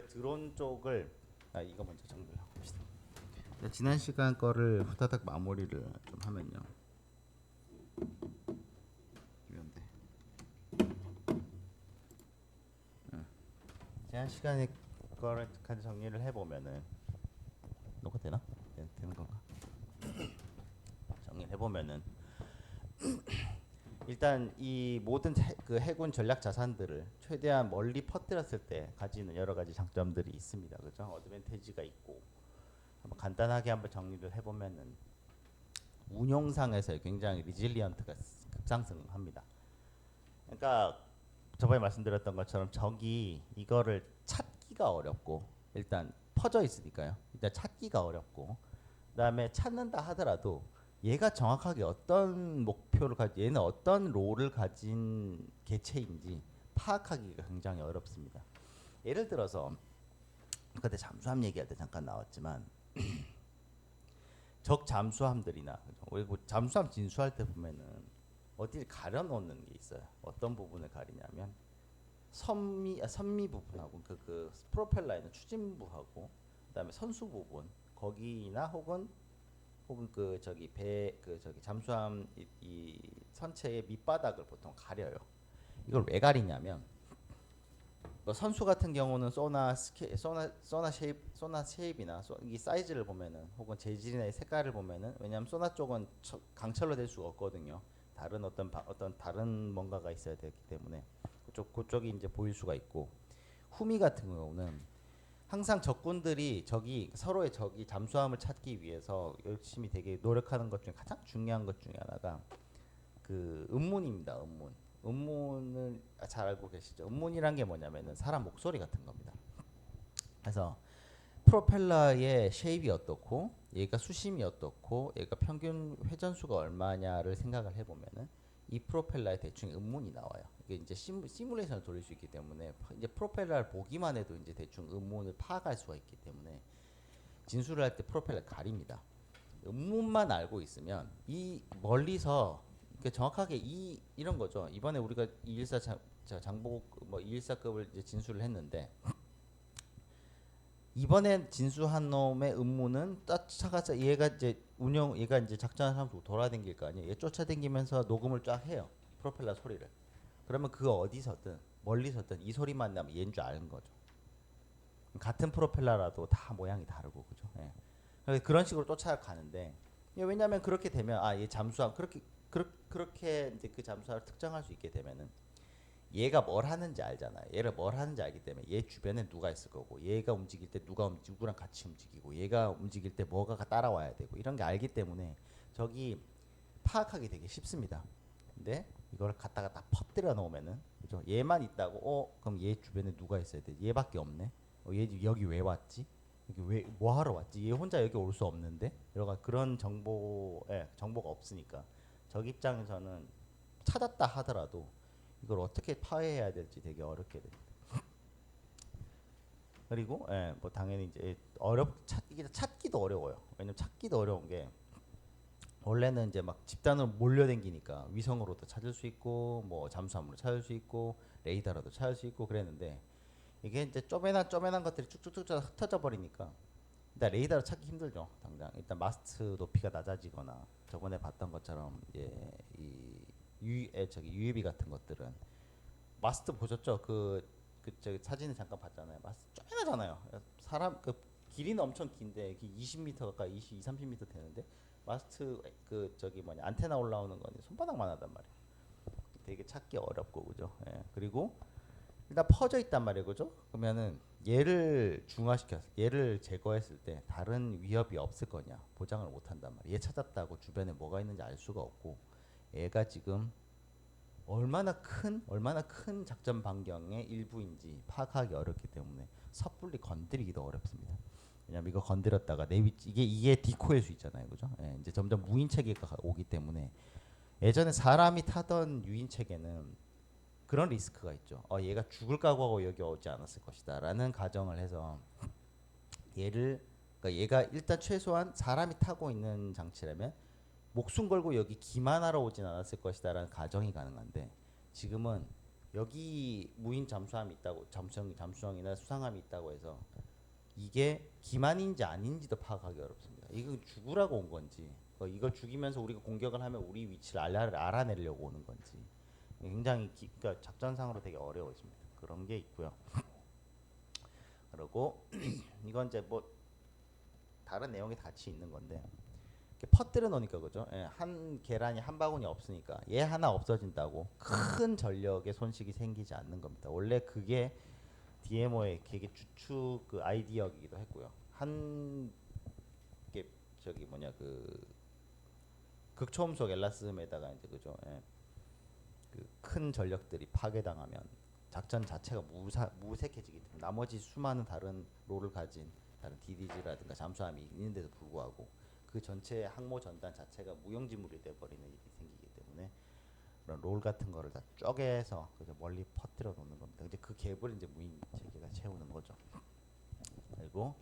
드론 쪽을 이거 먼저 정리를 하고 봅시다. 지난 시간 거를 후다닥 마무리를 좀 하면요. 이런데 지난 시간에 거를 간 정리를 해보면은 녹화 되나? 되는 건가? 정리를 해보면은 일단 이 모든 그 해군 전략 자산들을 최대한 멀리 퍼뜨렸을 때 가지는 여러 가지 장점들이 있습니다. 그죠? 어드밴티지가 있고 한번 간단하게 한번 정리를 해보면은 운용상에서 굉장히 리질리언트가 급상승합니다. 그러니까 저번에 말씀드렸던 것처럼 적이 이거를 찾기가 어렵고 일단 퍼져 있으니까요. 일단 찾기가 어렵고 그다음에 찾는다 하더라도 얘가 정확하게 어떤 목표를 얘는 어떤 롤을 가진 개체인지 파악하기가 굉장히 어렵습니다. 예를 들어서 그때 잠수함 얘기할 때 잠깐 나왔지만 적 잠수함들이나 그리고 잠수함 진수할 때 보면은 어디를 가려 놓는 게 있어요. 어떤 부분을 가리냐면 선미 부분하고 그 프로펠러에 있는 추진부하고 그다음에 선수 부분 거기나 혹은 그 저기 배 그 저기 잠수함 이 선체의 밑바닥을 보통 가려요. 이걸 왜 가리냐면 뭐 선수 같은 경우는 소나 쉐입이나 이 사이즈를 보면은 혹은 재질이나 색깔을 보면은 왜냐하면 소나 쪽은 강철로 될 수가 없거든요. 다른 어떤 다른 뭔가가 있어야 되기 때문에 그쪽이 이제 보일 수가 있고 후미 같은 경우는 항상 적이 서로의 적이 잠수함을 찾기 위해서 열심히 되게 노력하는 것 중에 가장 중요한 것 중에 하나가 그 음문입니다. 음문을 잘 알고 계시죠? 음문이란 게 뭐냐면은 사람 목소리 같은 겁니다. 그래서 프로펠러의 쉐입이 어떻고 얘가 수심이 어떻고 얘가 평균 회전수가 얼마냐를 생각을 해보면은 이 프로펠러에 대충 음문이 나와요. 이게 이제 시뮬레이션을 돌릴 수 있기 때문에 이제 프로펠러를 보기만 해도 이제 대충 음문을 파악할 수가 있기 때문에 진술을 할 때 프로펠러 가립니다. 음문만 알고 있으면 이 멀리서 정확하게 이런 거죠. 이번에 우리가 214 장보고 뭐 214급을 이제 진술을 했는데 이번에 진수한 놈의 음무는 쫓아가서 얘가 이제 작전하는 사람 돌아다닐 거 아니에요. 얘 쫓아다니면서 녹음을 쫙 해요. 프로펠러 소리를. 그러면 그 어디서든 멀리서든 이 소리만 나면 얘인 줄 아는 거죠. 같은 프로펠러라도 다 모양이 다르고 그죠. 예. 그런 식으로 쫓아가는데 왜냐하면 그렇게 되면 얘 잠수함 그렇게 이제 그 잠수함을 특정할 수 있게 되면은 얘가 뭘 하는지 알잖아요. 얘를 뭘 하는지 알기 때문에 얘 주변에 누가 있을 거고 얘가 움직일 때 누구랑 같이 움직이고 얘가 움직일 때 뭐가 따라와야 되고 이런 게 알기 때문에 저기 파악하기 되게 쉽습니다. 근데 이걸 갖다가 다 퍼뜨려 놓으면은 그죠? 얘만 있다고 그럼 얘 주변에 누가 있어야 돼? 얘밖에 없네. 얘 여기 왜 왔지? 여기 왜 뭐 하러 왔지? 얘 혼자 여기 올 수 없는데? 여러 그런 정보가 없으니까 적 입장에서는 찾았다 하더라도 이걸 어떻게 파괴해야 될지 되게 어렵게 됩니다. 그리고 뭐 당연히 이제 이게 찾기도 어려워요. 왜냐면 찾기도 어려운 게 원래는 이제 막 집단으로 몰려댕기니까 위성으로도 찾을 수 있고 뭐 잠수함으로 찾을 수 있고 레이더로도 찾을 수 있고 그랬는데 이게 이제 쪼매난 것들이 쭉쭉쭉 흩어져 버리니까 일단 레이더로 찾기 힘들죠. 당장 일단 마스트 높이가 낮아지거나 저번에 봤던 것처럼 저기 UAV 같은 것들은 마스트 보셨죠? 저기 사진을 잠깐 봤잖아요. 마스트 쪼매나잖아요. 사람 그 길이는 엄청 긴데 20m 가까이 30m 되는데 마스트 저기 안테나 올라오는 건 손바닥만 하단 말이에요. 되게 찾기 어렵고 그죠? 예. 그리고 일단 퍼져 있단 말이에요. 그죠? 그러면은 얘를 제거했을 때 다른 위협이 없을 거냐 보장을 못 한단 말이에요. 얘 찾았다고 주변에 뭐가 있는지 알 수가 없고 얘가 지금 얼마나 큰 작전 반경의 일부인지 파악하기 어렵기 때문에 섣불리 건드리기도 어렵습니다. 왜냐면 이거 건드렸다가 내 위치 이게 디코일 수 있잖아요, 그죠? 예, 이제 점점 무인 체계가 오기 때문에 예전에 사람이 타던 유인 체계는 그런 리스크가 있죠. 얘가 죽을 각오하고 여기 오지 않았을 것이다라는 가정을 해서 그러니까 얘가 일단 최소한 사람이 타고 있는 장치라면 목숨 걸고 여기 기만하러 오진 않았을 것이다라는 가정이 가능한데 지금은 여기 무인 잠수함이 있다고 잠수정이나 수상함이 있다고 해서 이게 기만인지 아닌지도 파악하기 어렵습니다. 이거 죽으라고 온 건지 이걸 죽이면서 우리가 공격을 하면 우리 위치를 알아내려고 오는 건지 굉장히 그러니까 작전상으로 되게 어려워집니다. 그런 게 있고요. 그리고 이건 이제 뭐 다른 내용이 같이 있는 건데 이렇게 퍼뜨려 놓으니까 그죠? 예, 한 계란이 한 바구니 없으니까 얘 하나 없어진다고 큰 전력의 손실이 생기지 않는 겁니다. 원래 그게 DMO의 계획 주축 그 아이디어이기도 했고요. 한 게 저기 뭐냐 그 극초음속 엘라스름에다가 이제 그죠? 예, 그 큰 전력들이 파괴당하면 작전 자체가 무색해지기 때문에 나머지 수많은 다른 롤을 가진 다른 DDG라든가 잠수함이 있는데도 불구하고 그 전체 항모 전단 자체가 무용지물이 돼버리는 일이 생기기 때문에 그런 롤 같은 거를 다 쪼개서 멀리 퍼뜨려 놓는 겁니다. 이제 그 갭을 이제 무인 체계가 채우는 거죠. 그리고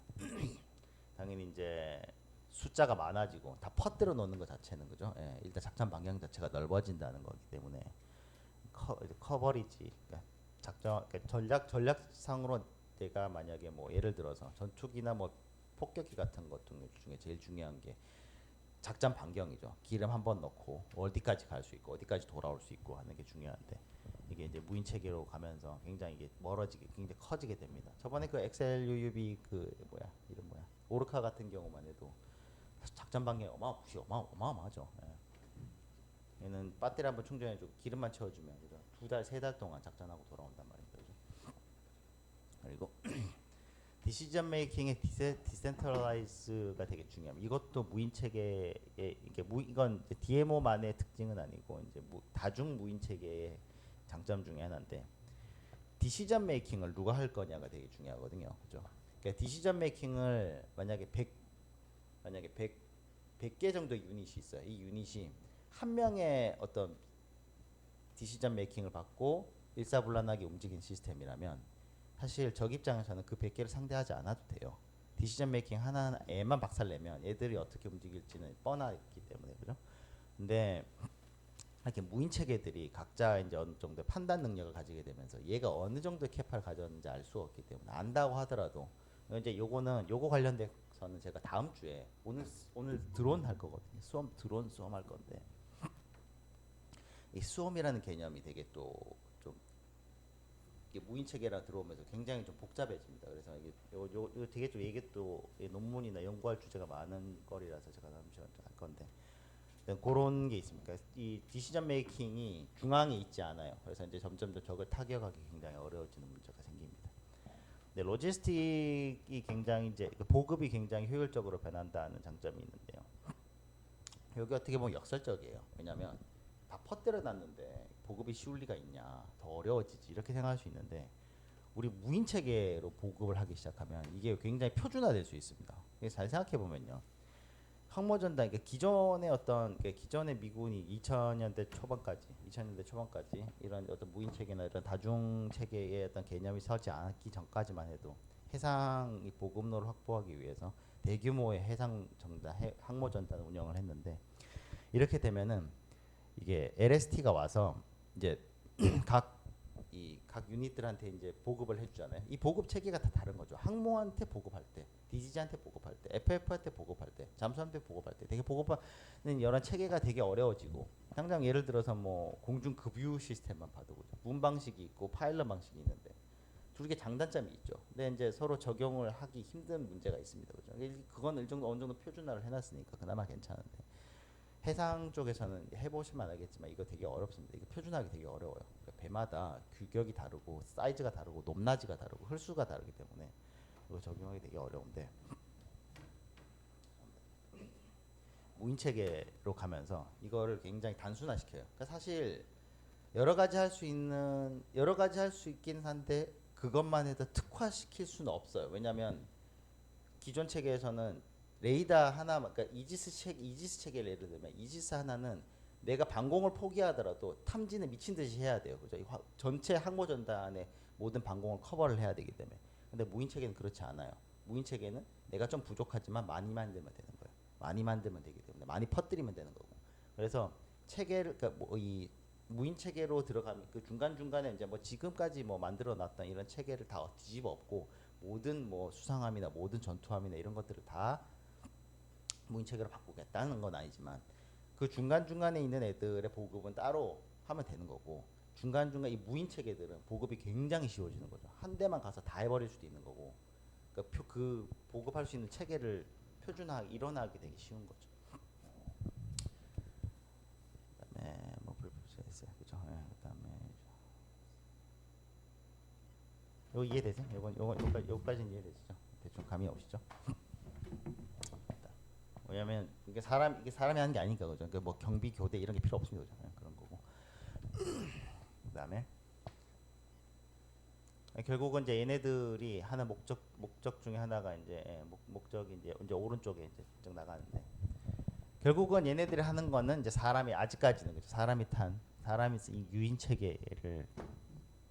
당연히 이제 숫자가 많아지고 다 퍼뜨려 놓는 것 자체는 그죠. 예, 일단 작전 방향 자체가 넓어진다는 거기 때문에 커버리지, 그러니까 그러니까 전략상으로 내가 만약에 뭐 예를 들어서 전투기나 뭐 폭격기 같은 것 중에 제일 중요한 게 작전 반경이죠. 기름 한 번 넣고 어디까지 갈 수 있고 어디까지 돌아올 수 있고 하는 게 중요한데 이게 이제 무인 체계로 가면서 굉장히 이게 멀어지게 굉장히 커지게 됩니다. 저번에 그 XLUUV 그 뭐야 이름 뭐야 오르카 같은 경우만 해도 작전 반경이 어마어마하죠. 예. 얘는 배터리 한번 충전해주고 기름만 채워주면 그죠? 2달, 3달 동안 작전하고 돌아온단 말입니다. 그죠? 그리고 디시전 메이킹의 디센트럴라이즈가 되게 중요합니다. 이것도 무인 체계의 이건 DMO만의 특징은 아니고 이제 다중 무인 체계의 장점 중에 하나인데 디시전 메이킹을 누가 할 거냐가 되게 중요하거든요. 그죠? 그러니까 디시전 메이킹을 만약에 100개 정도 유닛이 있어요. 이 유닛이 한 명의 어떤 디시전 메이킹을 받고 일사불란하게 움직이는 시스템이라면 사실 적 입장에서는 그 100개를 상대하지 않아도 돼요. 디시전 메이킹 하나에만 박살내면 얘들이 어떻게 움직일지는 뻔하기 때문에 그죠? 근데 이렇게 무인 체계들이 각자 이제 어느 정도 판단 능력을 가지게 되면서 얘가 어느 정도의 캐파를 가졌는지 알 수 없기 때문에 안다고 하더라도 이제 요거 관련돼서는 제가 다음 주에 오늘 드론 할 거거든요. 드론 수험 할 건데 이 수험이라는 개념이 되게 또좀 무인 체계라 들어오면서 굉장히 좀 복잡해집니다. 그래서 이게 요 되게 좀 이게 또 논문이나 연구할 주제가 많은 거리라서 제가 다음 시간에 할 건데 그런 게 있습니다. 그러니까 이 디시전 메이킹이 중앙에 있지 않아요. 그래서 이제 점점 더 적을 타격하기 굉장히 어려워지는 문제가 생깁니다. 네, 로지스틱이 굉장히 이제 보급이 굉장히 효율적으로 변한다는 장점이 있는데요. 여기 어떻게 보면 역설적이에요. 왜냐하면 다 퍼뜨려 놨는데 보급이 쉬울 리가 있냐, 더 어려워지지 이렇게 생각할 수 있는데 우리 무인 체계로 보급을 하기 시작하면 이게 굉장히 표준화될 수 있습니다. 잘 생각해 보면요. 항모전단, 그러니까 기존의 미군이 2000년대 초반까지 이런 어떤 무인 체계나 이런 다중 체계의 어떤 개념이 서지 않기 전까지만 해도 해상 보급로를 확보하기 위해서 대규모의 항모 전단 운영을 했는데 이렇게 되면은 이게 LST가 와서 이제 각 유닛들한테 이제 보급을 해주잖아요. 이 보급 체계가 다 다른 거죠. 항모한테 보급할 때, DG한테 보급할 때, FF한테 보급할 때, 잠수함한테 보급할 때, 되게 보급하는 이런 체계가 되게 어려워지고, 당장 예를 들어서 뭐 공중 급유 시스템만 봐도 그죠. 문 방식이 있고 파일럿 방식이 있는데 두 개 장단점이 있죠. 근데 이제 서로 적용을 하기 힘든 문제가 있습니다. 그죠. 그건 어느 정도 표준화를 해놨으니까 그나마 괜찮은데. 해상 쪽에서는 해보시면 알겠지만 이거 되게 어렵습니다. 이거 표준하기 되게 어려워요. 그러니까 배마다 규격이 다르고 사이즈가 다르고 높낮이가 다르고 홀수가 다르기 때문에 이거 적용하기 되게 어려운데 무인 체계로 가면서 이거를 굉장히 단순화시켜요. 그러니까 사실 여러 가지 할 수 있긴 한데 그것만 해도 특화시킬 수는 없어요. 왜냐하면 기존 체계에서는 레이더 하나, 그러니까 이지스 체계를 예를 들면 이지스 하나는 내가 방공을 포기하더라도 탐지는 미친 듯이 해야 돼요. 그죠? 전체 항모 전단의 모든 방공을 커버를 해야 되기 때문에. 근데 무인 체계는 그렇지 않아요. 무인 체계는 내가 좀 부족하지만 많이 만들면 되는 거예요. 많이 만들면 되기 때문에 많이 퍼뜨리면 되는 거고. 그래서 체계를 그러니까 이 무인 체계로 들어가면 그 중간 중간에 이제 뭐 지금까지 뭐 만들어놨던 이런 체계를 다 뒤집어 엎고 모든 뭐 수상함이나 모든 전투함이나 이런 것들을 다 무인 체계로 바꾸겠다는 건 아니지만 그 중간 중간에 있는 애들의 보급은 따로 하면 되는 거고 중간 중간 이 무인 체계들은 보급이 굉장히 쉬워지는 거죠. 한 대만 가서 다 해버릴 수도 있는 거고 그 보급할 수 있는 체계를 표준화 일원화하기 되게 쉬운 거죠. 그다음에 뭐 불표시했어요, 그죠? 예, 그다음에 이거 이해되세요? 요거 요까지는 이해되시죠? 대충 감이 오시죠? 왜냐면 이게 사람이 하는 게 아니니까 그죠? 그러니까 뭐 경비 교대 이런 게 필요 없습니다, 그죠? 예, 그런 거고. 그다음에 결국은 이제 얘네들이 하는 목적 중에 하나가 이제 목적이 이제 오른쪽에 이제 쭉 나가는데 결국은 얘네들이 하는 거는 이제 사람이 아직까지는 그죠? 사람이 이 유인 체계를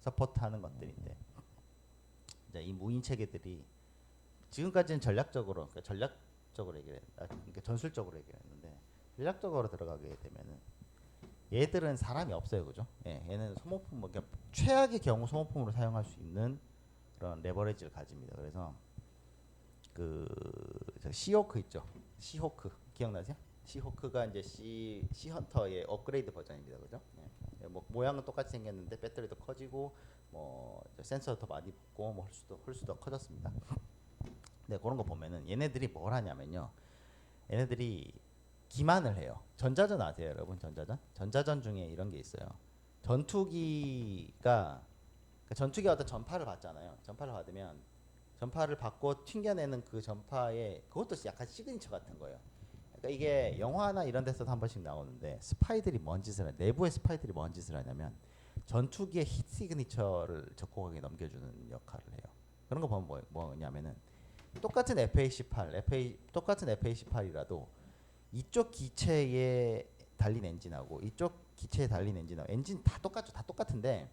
서포트하는 것들인데 이제 이 무인 체계들이 지금까지는 전략적으로 그러니까 전술적으로 얘기했는데 전략적으로 들어가게 되면은 얘들은 사람이 없어요, 그죠? 예, 얘는 소모품 그러니까 최악의 경우 소모품으로 사용할 수 있는 그런 레버리지를 가집니다. 그래서 그 시호크 있죠? 시호크 기억나세요? 시호크가 이제 시헌터의 업그레이드 버전입니다, 그죠? 예. 뭐 모양은 똑같이 생겼는데 배터리도 커지고 뭐 센서도 더 많이 붙고 뭐 홀수도 커졌습니다. 네, 그런 거 보면은 얘네들이 뭘 하냐면요. 얘네들이 기만을 해요. 전자전 아세요, 여러분? 전자전 중에 이런 게 있어요. 전투기가 어떤 전파를 받잖아요. 전파를 받으면 전파를 받고 튕겨내는 그 전파에 그것도 약간 시그니처 같은 거예요. 그러니까 이게 영화나 이런 데서도 한 번씩 나오는데 내부의 스파이들이 뭔 짓을 하냐면 전투기의 힛 시그니처를 적곡하게 넘겨주는 역할을 해요. 그런 거 보면 뭐냐면은 똑같은 FA18이라도 이쪽 기체에 달린 엔진하고 이쪽 기체에 달린 엔진하고 엔진 다 똑같죠. 다 똑같은데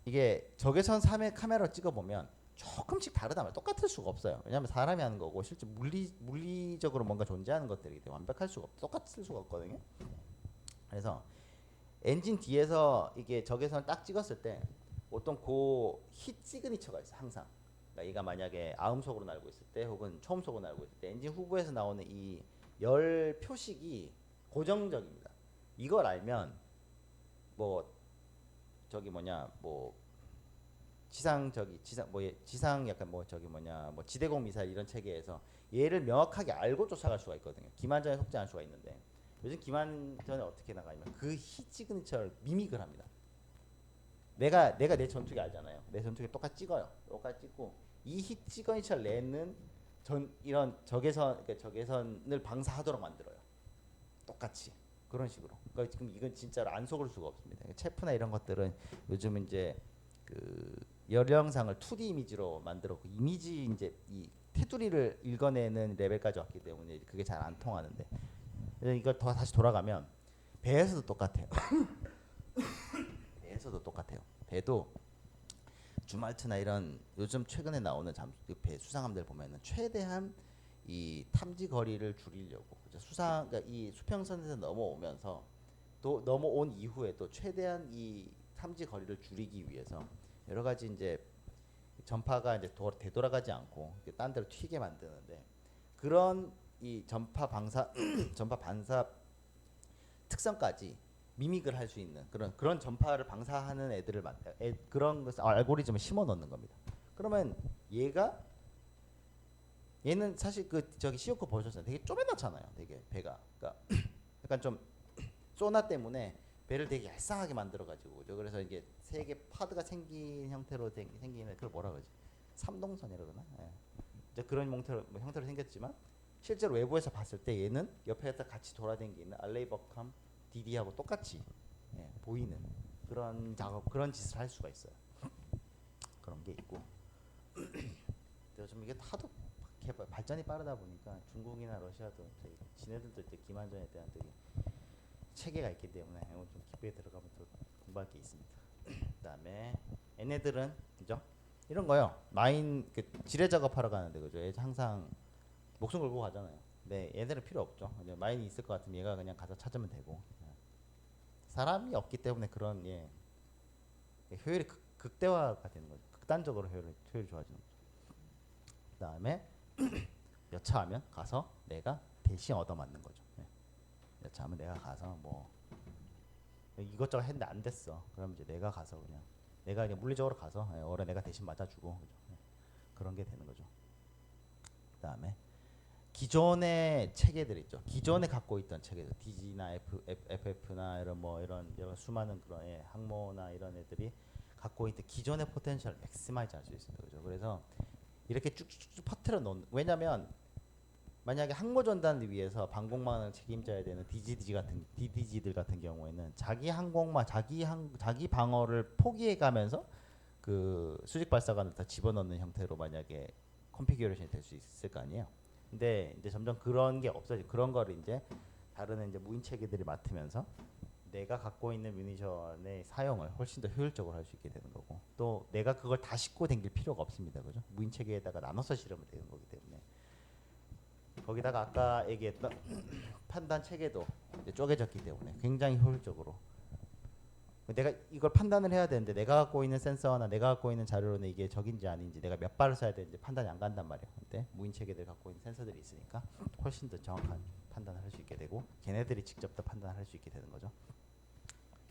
이게 적외선 3의 카메라로 찍어보면 조금씩 다르다면 똑같을 수가 없어요. 왜냐하면 사람이 하는 거고 실제 물리적으로 뭔가 존재하는 것들이기 때문에 똑같을 수가 없거든요. 그래서 엔진 뒤에서 이게 적외선을 딱 찍었을 때 보통 힛 시그니처가 있어 항상. 그러니까 얘가 만약에 아음속으로 날고 있을 때 혹은 초음속으로 날고 있을 때 엔진 후부에서 나오는 이 열 표식이 고정적입니다. 이걸 알면 뭐 저기 뭐냐 뭐 지상 약간 뭐 저기 뭐냐 뭐 지대공 미사일 이런 체계에서 얘를 명확하게 알고 쫓아갈 수가 있거든요. 기만전에 속지 않을 수가 있는데 요즘 기만전에 어떻게 나가냐면 그 힛 시그니처를 미믹을 합니다. 내가 내 전투기 알잖아요. 내 전투기 똑같이 찍어요. 똑같이 찍고 이 힛 시그니처를 내는 이런 적외선을 방사하도록 만들어요. 똑같이 그런 식으로. 그러니까 지금 이건 진짜로 안 속을 수가 없습니다. 체프나 이런 것들은 요즘 이제 그 열영상을 2D 이미지로 만들었고 이미지 이제 이 테두리를 읽어내는 레벨까지 왔기 때문에 그게 잘 안 통하는데 이걸 더 다시 돌아가면 배에서도 똑같아요. 배에서도 똑같아요. 배도 주말트나 이런 요즘 최근에 나오는 배 수상함들 보면은 최대한 이 탐지 거리를 줄이려고 그러니까 이 수평선에서 넘어오면서 또 넘어온 이후에 또 최대한 이 탐지 거리를 줄이기 위해서 여러 가지 이제 전파가 이제 되돌아가지 않고 딴 데로 튀게 만드는데 그런 이 전파 반사 특성까지 미믹을 할 수 있는 그런 전파를 방사하는 애들을 그런 것을 알고리즘을 심어 넣는 겁니다. 그러면 얘는 사실 저기 시오코 보셨잖아요. 되게 쪼매놨잖아요. 되게 배가 그러니까 약간 좀 소나 때문에 배를 되게 얄쌍하게 만들어가지고 그래서 이게 세 개 파드가 생긴 형태로 생기는 그걸 뭐라 그러지? 삼동선이라 그러나? 예. 이제 그런 형태로 생겼지만 실제로 외부에서 봤을 때 얘는 옆에서 같이 돌아다니는 알레이버캄 DD하고 똑같이 보이는 그런 짓을 할 수가 있어요. 그런 게 있고. 요즘 이게 하도 발전이 빠르다 보니까 중국이나 러시아도 지네들도 이제 기만전에 대한 되게 체계가 있기 때문에 좀 깊게 들어가면 또 공부할 게 있습니다. 그다음에 얘네들은 그죠? 이런 거요. 마인 지뢰 작업하러 가는데 그죠? 얘 항상 목숨 걸고 가잖아요. 네, 얘들은 필요 없죠. 마인이 있을 것 같으면 얘가 그냥 가서 찾으면 되고. 사람이 없기 때문에 그런 효율이 극대화가 되는 거죠. 극단적으로 효율이 좋아지는 거죠. 그다음에 여차하면 가서 내가 대신 얻어맞는 거죠. 여차하면 내가 가서 뭐 이것저것 했는데 안 됐어. 그럼 이제 내가 가서 내가 물리적으로 가서 어려 내가 대신 맞아주고 그죠? 그런 게 되는 거죠. 그다음에 기존의 체계들 있죠. 기존에 갖고 있던 체계들, DG나 FF나 이런 여러 수많은 그런 항모나 이런 애들이 갖고 있던 기존의 포텐셜을 맥시마이즈 할 수 있습니다. 그죠? 그래서 이렇게 쭉쭉쭉 퍼트려 놓는, 왜냐면 만약에 항모 전단을 위해서 방공망을 책임져야 되는 DDG들 같은 경우에는 자기 항공망, 자기 방어를 포기해 가면서 그 수직 발사관을 다 집어넣는 형태로 만약에 컨피규레이션이 될 수 있을 거 아니에요. 근데 이제 점점 그런 게 없어지고 그런 거를 이제 다른 이제 무인 체계들이 맡으면서 내가 갖고 있는 뮤니션의 사용을 훨씬 더 효율적으로 할 수 있게 되는 거고, 또 내가 그걸 다 싣고 댕길 필요가 없습니다. 그죠? 무인 체계에다가 나눠서 실으면 되는 거기 때문에. 거기다가 아까 얘기했던 판단 체계도 이제 쪼개졌기 때문에 굉장히 효율적으로 내가 이걸 판단을 해야 되는데 내가 갖고 있는 센서나 내가 갖고 있는 자료로는 이게 적인지 아닌지 내가 몇 발을 써야 되는지 판단이 안 간단 말이에요. 근데 무인 체계들 갖고 있는 센서들이 있으니까 훨씬 더 정확한 판단을 할 수 있게 되고 걔네들이 직접 더 판단을 할 수 있게 되는 거죠.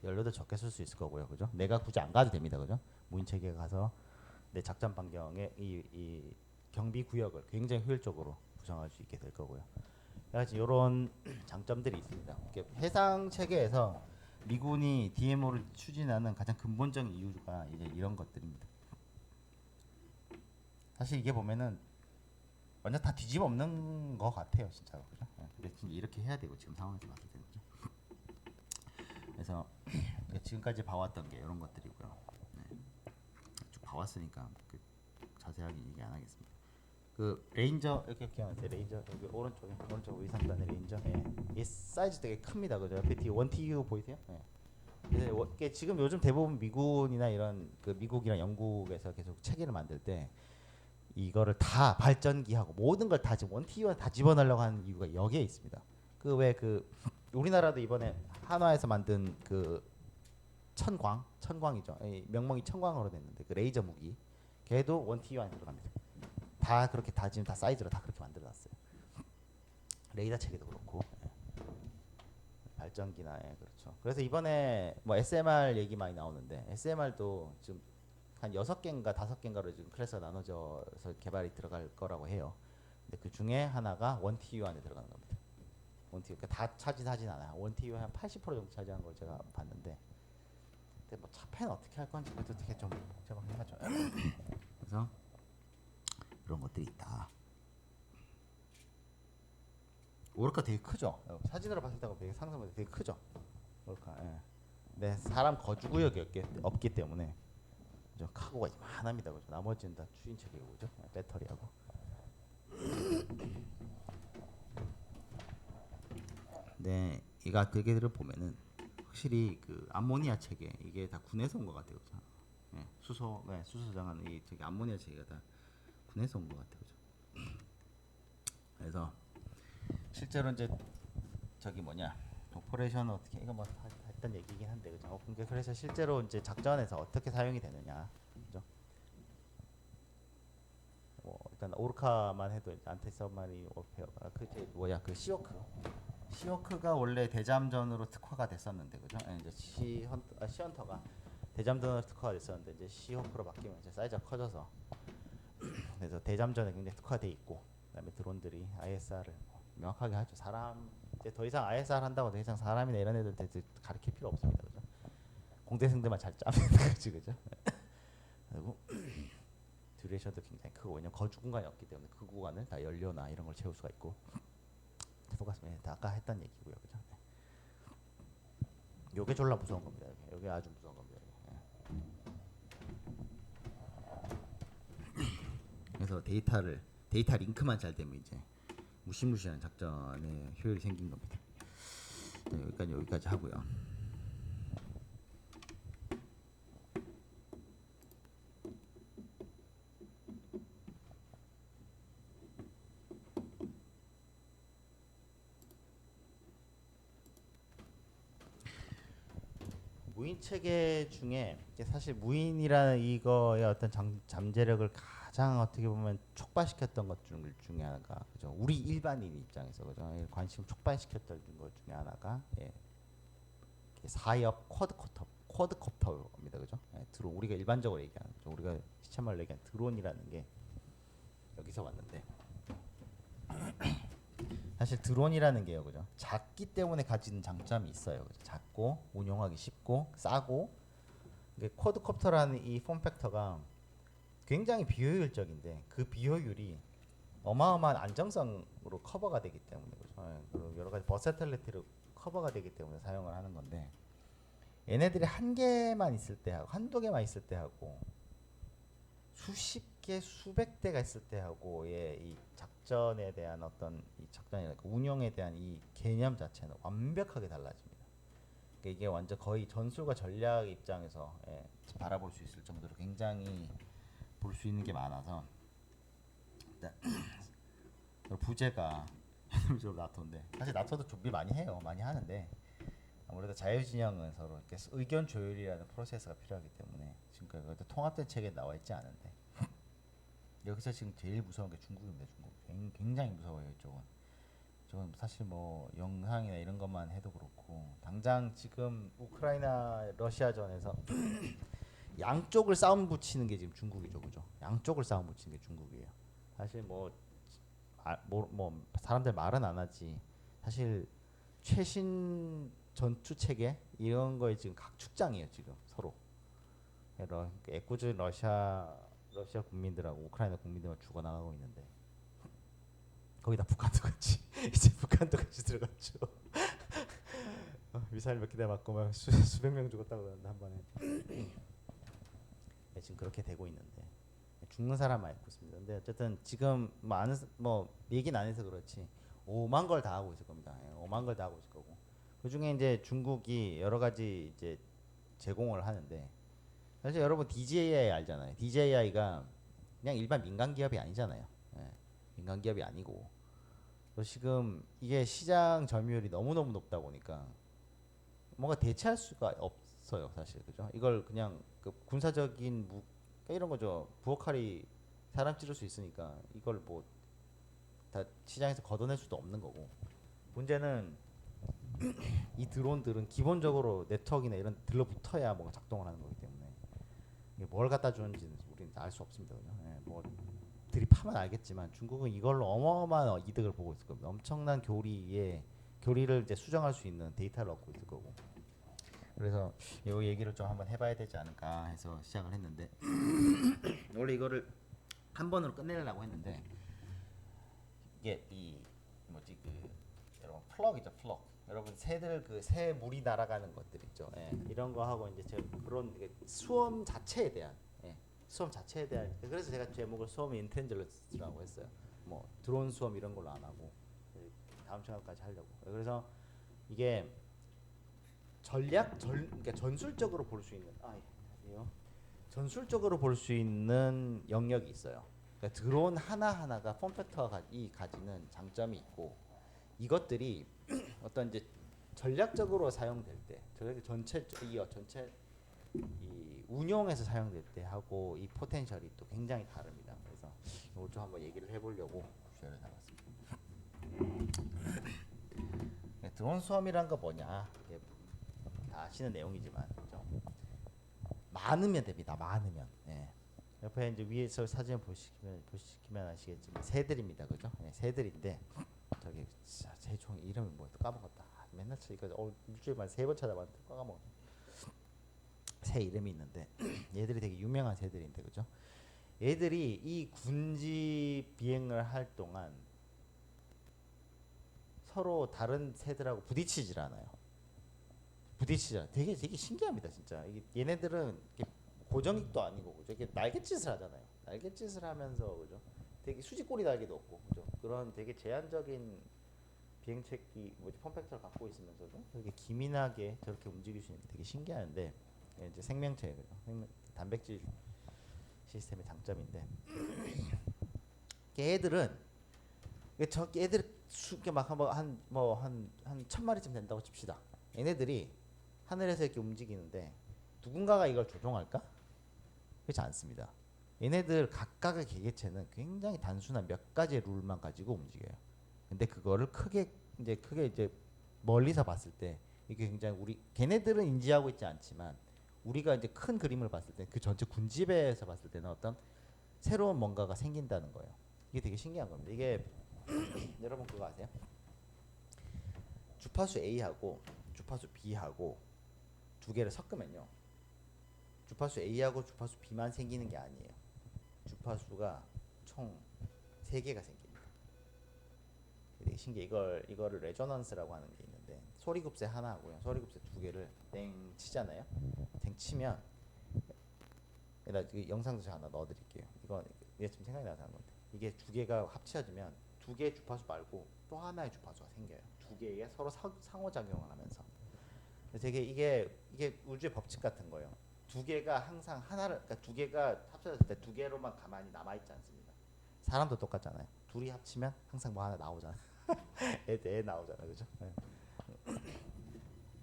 연료도 적게 쓸 수 있을 거고요. 그죠? 내가 굳이 안 가도 됩니다. 그죠? 무인 체계가 가서 내 작전 반경의 이 경비 구역을 굉장히 효율적으로 구성할 수 있게 될 거고요. 그래서 이런 장점들이 있습니다. 해상 체계에서 미군이 DMO를 추진하는 가장 근본적인 이유가 이제 이런 것들입니다. 사실 이게 보면은 완전 다 뒤집어 엎는 것 같아요, 진짜로. 그죠? 근데 진짜 이렇게 해야 되고 지금 상황에서 봤을 때는 그죠? 그래서 지금까지 봐왔던 게 이런 것들이고요. 쭉 봐왔으니까 자세하게 얘기 안 하겠습니다. 그 레인저 이렇게 기억하세요. 레인저 여기 오른쪽 위상단의 레인저. 이 사이즈 되게 큽니다. 그죠? PT 1TU 보이세요? 근데 지금 요즘 대부분 미군이나 이런 그 미국이나 영국에서 계속 체계를 만들 때 이거를 다 발전기하고 모든 걸 다 지금 1TU에 다 집어넣으려고 하는 이유가 여기에 있습니다. 우리나라도 이번에 한화에서 만든 그 천광이죠. 명명이 천광으로 됐는데 그 레이저 무기 걔도 1TU 안에 들어갑니다. 다 그렇게 다 지금 다 사이즈로 다 그렇게 만들어놨어요. 레이더 체계도 그렇고 발전기나 그렇죠. 그래서 이번에 뭐 SMR 얘기 많이 나오는데 SMR도 지금 한 6개인가 5개인가로 지금 클래스가 나눠져서 개발이 들어갈 거라고 해요. 근데 그 중에 하나가 1TU 안에 들어가는 겁니다. 1TU 그러니까 다 차지하진 않아요. 1TU 한 80% 정도 차지한 걸 제가 봤는데, 근데 뭐 차폐는 어떻게 할 건지 그것도 되게 좀 복잡하긴 하죠. 그래서 그런 것들이 있다. 오르카 되게 크죠. 사진으로 봤을 때 되게 상상보다 되게 크죠. 오르카. 네, 사람 거주 구역이 없기 때문에 좀 카고가 이만합니다. 그죠? 나머지는 다 추진 체계고 그죠? 배터리하고. 네, 이가 대개를 보면은 확실히 그 암모니아 체계 이게 다 군에서 온 것 같아요. 그죠? 수소 저장하는 이 저기 암모니아 체계가 다 군에서 온 것 같아요. 그죠? 그래서 실제로 이제 저기 오퍼레이션 어떻게 이거 뭐 했던 얘기긴 한데 그죠? 그래서 실제로 이제 작전에서 어떻게 사용이 되느냐, 그죠? 일단 오르카만 해도 안티서마린 워페어가 그 시워크가 원래 대잠전으로 특화가 됐었는데 그죠? 이제 시헌터가 대잠전으로 특화가 됐었는데 이제 시호크로 바뀌면 이제 사이즈가 커져서 그래서 대잠전에 굉장히 특화돼 있고, 그다음에 드론들이 ISR을 명확하게 하죠. 사람 이제 더 이상 ISR 한다고 더 이상 사람이나 이런 애들 가르칠 필요 없습니다. 그죠? 공대생들만 잘 짜면 되지 그죠? 그리고 듀레이션도 굉장히 크고, 왜냐면 거주 공간이 없기 때문에 그 구간을 다 연료나 이런 걸 채울 수가 있고. 똑같습니다. 아까 했던 얘기고요, 그죠? 요게 졸라 무서운 겁니다. 요게 아주 무서운 겁니다. 그래서 데이터 링크만 잘 되면 이제 무시무시한 작전의 효율이 생긴 겁니다. 여기까지 하고요. 무인 체계 중에 이제 사실 무인이라는 이거의 어떤 잠재력을 가장 어떻게 보면 촉발시켰던 것 중에 하나가 그죠. 우리 일반인 입장에서 그죠. 관심을 촉발시켰던 것 중에 하나가 사협 쿼드코프터입니다. 그죠? 드론 우리가 일반적으로 얘기하는 거죠. 우리가 시체말로 얘기하는 드론이라는 게 여기서 왔는데 사실 드론이라는 게요, 그죠? 작기 때문에 가지는 장점이 있어요. 그죠? 작고 운용하기 쉽고 싸고 이게 쿼드코프터라는 이 폼팩터가 굉장히 비효율적인데 그 비효율이 어마어마한 안정성으로 커버가 되기 때문에 그죠? 그리고 여러 가지 버세틀리티로 커버가 되기 때문에 사용을 하는 건데 얘네들이 한 개만 있을 때 하고 한두 개만 있을 때 하고 수십 개 수백 대가 있을 때 하고의 이 작전에 대한 어떤 이 작전이랄까 운영에 대한 이 개념 자체는 완벽하게 달라집니다. 그러니까 이게 완전 거의 전술과 전략 입장에서 바라볼 수 있을 정도로 굉장히 볼 수 있는 게 많아서 일단 부제가 현실적으로 나토인데 사실 나토도 준비 많이 해요. 많이 하는데 아무래도 자유진영은 서로 이렇게 의견 조율이라는 프로세스가 필요하기 때문에 지금까지 통합된 체계에 나와 있지 않은데 여기서 지금 제일 무서운 게 중국입니다. 중국 굉장히 무서워요. 이쪽은 사실 뭐 영상이나 이런 것만 해도 그렇고 당장 지금 우크라이나 러시아전에서 양쪽을 싸움 붙이는 게 지금 중국이죠, 그죠? 양쪽을 싸움 붙이는 게 중국이에요. 사실 뭐 사람들 말은 안 하지. 사실 최신 전투 체계 이런 거에 지금 각축장이에요, 지금 서로. 애꿎은 러시아 국민들하고 우크라이나 국민들만 죽어나가고 있는데 거기다 북한도 같이 이제 북한도 같이 들어갔죠. 미사일 몇 개 맞고 막 수백 명 죽었다고 그러는데 한 번에 지금 그렇게 되고 있는데 죽는 사람 많이 있습니다. 근데 어쨌든 지금 뭐 얘기는 안 해서 그렇지 5만 걸 다 하고 있을 겁니다. 5만 걸 다 하고 있을 거고 그 중에 이제 중국이 여러 가지 이제 제공을 하는데 사실 여러분 DJI 알잖아요. DJI가 그냥 일반 민간 기업이 아니잖아요. 민간 기업이 아니고 지금 이게 시장 점유율이 너무너무 높다 보니까 뭔가 대체할 수가 없어요, 사실. 그죠? 이걸 그냥 그 군사적인 이런 거죠. 부엌칼이 사람 찌를 수 있으니까 이걸 뭐 다 시장에서 걷어낼 수도 없는 거고. 문제는 이 드론들은 기본적으로 네트워크나 이런 들러붙어야 뭔가 작동을 하는 거기 때문에 이게 뭘 갖다 주는지는 우리는 알 수 없습니다. 그죠? 뭐 들이파면 알겠지만 중국은 이걸로 어마어마한 이득을 보고 있을 겁니다. 엄청난 교리를 이제 수정할 수 있는 데이터를 얻고 있을 거고. 그래서 이 얘기를 좀 한번 해봐야 되지 않을까 해서 시작을 했는데 원래 이거를 한 번으로 끝내려고 했는데 이게 이 뭐지 여러분 플럭이죠 플럭. 여러분 새들 그 새 물이 날아가는 것들 있죠. 이런 거 하고 이제 제가 그런 수험 자체에 대한 수험 자체에 대한 그래서 제가 제목을 수험 인텐젤러스라고 했어요. 뭐 드론 수험 이런 걸로 안 하고 다음 시간까지 하려고. 그래서 이게 그러니까 전술적으로 볼 수 있는 전술적으로 볼 수 있는 영역이 있어요. 그러니까 드론 하나 하나가 폼팩터가 가지는 장점이 있고 이것들이 어떤 이제 전략적으로 사용될 때, 전체 이 운용에서 사용될 때 하고 이 포텐셜이 또 굉장히 다릅니다. 그래서 이걸 좀 한번 얘기를 해보려고 주제를 잡았습니다. 드론 수험이란 거 뭐냐? 다 아시는 내용이지만 그죠? 많으면 됩니다. 많으면. 옆에 이제 위에서 사진 보시면 아시겠지만 새들입니다. 그죠? 새들인데 저기 새종 이름이 뭐였다 까먹었다. 맨날 이거 일주일 만에 3번 찾아봤는데 까먹었네. 새 이름이 있는데 얘들이 되게 유명한 새들인데 그죠? 얘들이 이 군지 비행을 할 동안 서로 다른 새들하고 부딪히질 않아요. 되게 신기합니다, 진짜. 얘네들은 고정익도 아니고 그죠? 이게 날갯짓을 하잖아요. 날갯짓을 하면서 그죠? 되게 수직꼬리 날개도 없고 그죠? 그런 되게 제한적인 비행체기 폼팩터를 갖고 있으면서도 되게 기민하게 저렇게 움직일 수 있는 게 되게 신기한데 이제 생명체 단백질 시스템의 장점인데 얘들은 얘들 수게 막 한 1000마리쯤 된다고 칩시다. 얘네들이 하늘에서 이렇게 움직이는데 누군가가 이걸 조종할까? 그렇지 않습니다. 얘네들 각각의 개개체는 굉장히 단순한 몇 가지의 룰만 가지고 움직여요. 근데 그거를 크게 이제 멀리서 봤을 때 이게 굉장히 우리 걔네들은 인지하고 있지 않지만 우리가 이제 큰 그림을 봤을 때 그 전체 군집에서 봤을 때는 어떤 새로운 뭔가가 생긴다는 거예요. 이게 되게 신기한 겁니다. 이게 여러분 그거 아세요? 주파수 A하고 주파수 B하고 두 개를 섞으면요. 주파수 A하고 주파수 B만 생기는 게 아니에요. 주파수가 총 3개가 생깁니다. 되게 신기해. 이거를 레조넌스라고 하는 게 있는데 소리급세 하나하고요. 소리급세 2개를 땡 치잖아요. 땡 치면 나 영상도 제가 하나 넣어드릴게요. 이게 지금 생각이 나서 한 건데 이게 2개가 합쳐지면 2개의 주파수 말고 또 하나의 주파수가 생겨요. 2개의 서로 상호작용을 하면서 되게 이게 우주의 법칙 같은 거예요. 2개가 항상 하나를 그러니까 2개가 합쳐졌을 때 2개로만 가만히 남아 있지 않습니다. 사람도 똑같잖아요. 둘이 합치면 항상 뭐 하나 나오잖아. 애 나오잖아, 그죠? 네.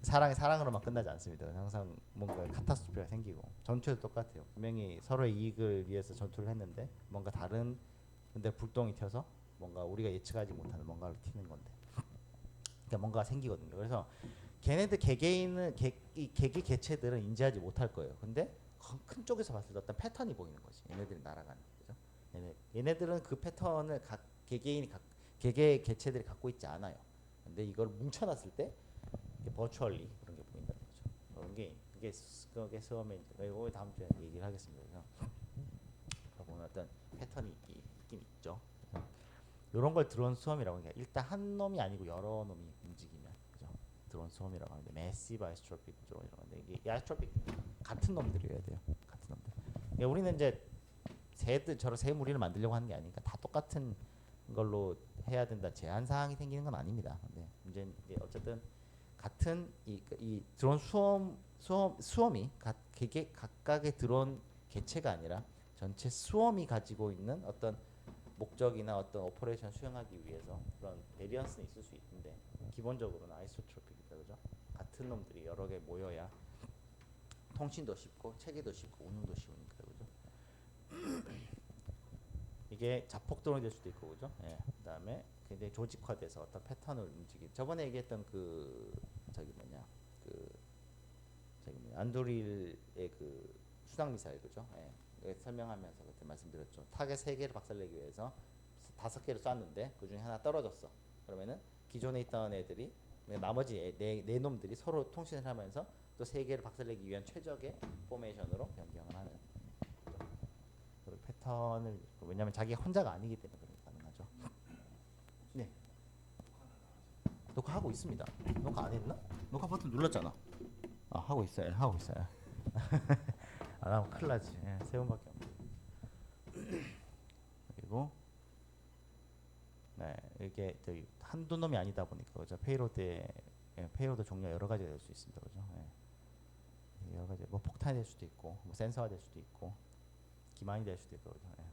사랑으로만 끝나지 않습니다. 항상 뭔가 카타스트로피가 생기고 전투에도 똑같아요. 분명히 서로의 이익을 위해서 전투를 했는데 뭔가 다른 근데 불똥이 튀어서 뭔가 우리가 예측하지 못하는 뭔가를 튀는 건데 그러니까 뭔가가 생기거든요. 그래서 걔네들 개개인은 이 개개 개체들은 인지하지 못할 거예요. 근데 큰 쪽에서 봤을 때 어떤 패턴이 보이는 거지. 얘네들이 날아가는 거죠. 얘네들은 그 패턴을 각 개개 개체들이 갖고 있지 않아요. 근데 이걸 뭉쳐놨을 때 버추얼리 그런 게 보인다는 거죠. 그게 처음에 이거 다음 주에 얘기를 하겠습니다. 그래서 보면 어떤 패턴이 있긴 있죠. 이런 걸 드론 수험이라고 하는 게 일단 한 놈이 아니고 여러 놈이 움직이면 그죠? 드론 수험이라고 하는데 매시브 아이스트로픽 드론이라고 하는데 이게 아이스트로픽 같은 놈들이어야 돼요. 같은 놈들. 그러니까 우리는 이제 저런 새 무리를 만들려고 하는 게 아니니까 다 똑같은 걸로 해야 된다 제한 사항이 생기는 건 아닙니다. 근데 문제는 이제 어쨌든 같은 이 드론 수험이 각각의 드론 개체가 아니라 전체 수험이 가지고 있는 어떤 목적이나 어떤 오퍼레이션 수행하기 위해서 그런 베리언스는 있을 수 있는데 기본적으로는 아이소트로픽이다, 그죠? 같은 놈들이 여러 개 모여야 통신도 쉽고 체계도 쉽고 운용도 쉬우니까, 그죠? 이게 자폭 드론이 될 수도 있고, 그죠? 예. 그다음에 굉장히 조직화돼서 어떤 패턴을 저번에 얘기했던 안드릴의 그 수당 미사일, 그죠? 예. 설명하면서 그때 말씀드렸죠. 타겟 3개를 박살내기 위해서 5개를 쐈는데 그 중에 하나 떨어졌어. 그러면은 기존에 있던 애들이 나머지 네 놈들이 서로 통신을 하면서 또 3개를 박살내기 위한 최적의 포메이션으로 변경을 하는 그런 패턴을 왜냐하면 자기가 혼자가 아니기 때문에 그런 게 가능하죠. 네. 녹화하고 있습니다. 녹화 안 했나? 녹화 버튼 눌렀잖아. 하고 있어요. 하고 있어요. 안 하면 큰일 나지. 예, 세 번밖에 없네. 그리고 네, 이게 한두 놈이 아니다 보니까 그죠? 페이로드 종류가 여러 가지가 될 수 있습니다. 그죠? 예. 여러 가지 뭐 폭탄이 될 수도 있고 뭐 센서가 될 수도 있고 기만이 될 수도 있고 그죠? 예.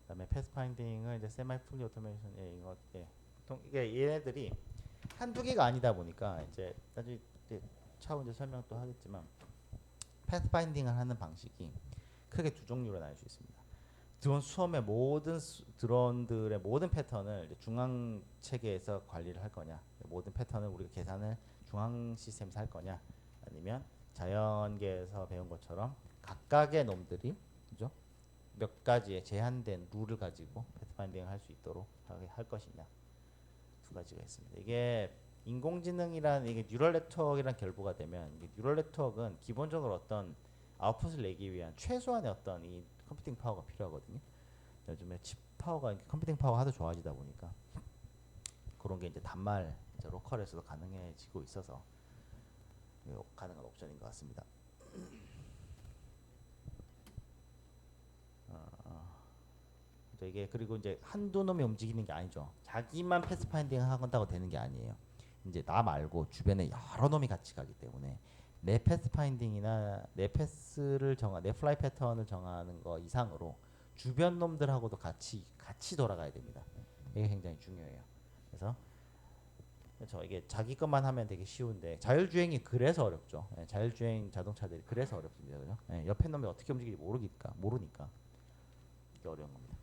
그다음에 패스파인딩은 이제 세마이 풀리 오토메이션 보통 이게 얘네들이 한두 개가 아니다 보니까 이제 나중에 차후 이제 설명 또 하겠지만 패스파인딩을 하는 방식이 크게 두 종류로 나눌 수 있습니다. 드론 수험의 모든 드론들의 모든 패턴을 중앙 체계에서 관리를 할 거냐, 모든 패턴을 우리가 계산을 중앙 시스템에서 할 거냐, 아니면 자연계에서 배운 것처럼 각각의 놈들이 그죠? 몇 가지의 제한된 룰을 가지고 패스파인딩을 할 수 있도록 할 것이냐, 두 가지가 있습니다. 이게 인공지능이란 이게 뉴럴 네트워크랑 결부가 되면 이게 뉴럴 네트워크는 기본적으로 어떤 아웃풋을 내기 위한 최소한의 어떤 이 컴퓨팅 파워가 필요하거든요. 요즘에 칩 파워가 컴퓨팅 파워가 하도 좋아지다 보니까 그런 게 이제 단말 이제 로컬에서도 가능해지고 있어서 가능한 옵션인 것 같습니다. 이게 그리고 이제 한두 놈이 움직이는 게 아니죠. 자기만 패스파인딩 한다고 되는 게 아니에요. 이제 나 말고 주변에 여러 놈이 같이 가기 때문에 내 패스파인딩이나 내 내 플라이 패턴을 정하는 거 이상으로 주변 놈들하고도 같이 돌아가야 됩니다. 이게 굉장히 중요해요. 그래서 그렇죠. 이게 자기 것만 하면 되게 쉬운데 자율주행이 그래서 어렵죠. 예, 자율주행 자동차들이 그래서 어렵습니다. 그죠? 예, 옆에 놈이 어떻게 움직일지 모르니까 이게 어려운 겁니다.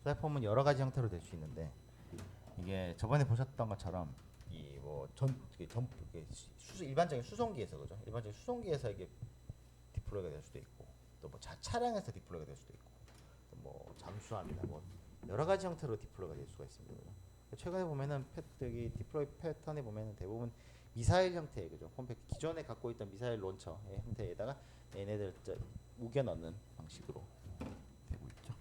플랫폼은 여러 가지 형태로 될 수 있는데 이게 저번에 보셨던 것처럼 이 일반적인 수송기에서 그죠? 일반적인 수송기에서 이게 디플로이가 될 수도 있고 또 뭐 차량에서 디플로이가 될 수도 있고 또 뭐 잠수함이나 뭐 여러 가지 형태로 디플로이가 될 수가 있습니다. 그죠? 최근에 보면은 여기 디플로이 패턴에 보면은 대부분 미사일 형태 그죠? 기존에 갖고 있던 미사일 론처의 형태에다가 얘네들 우겨 넣는 방식으로 되고 있죠.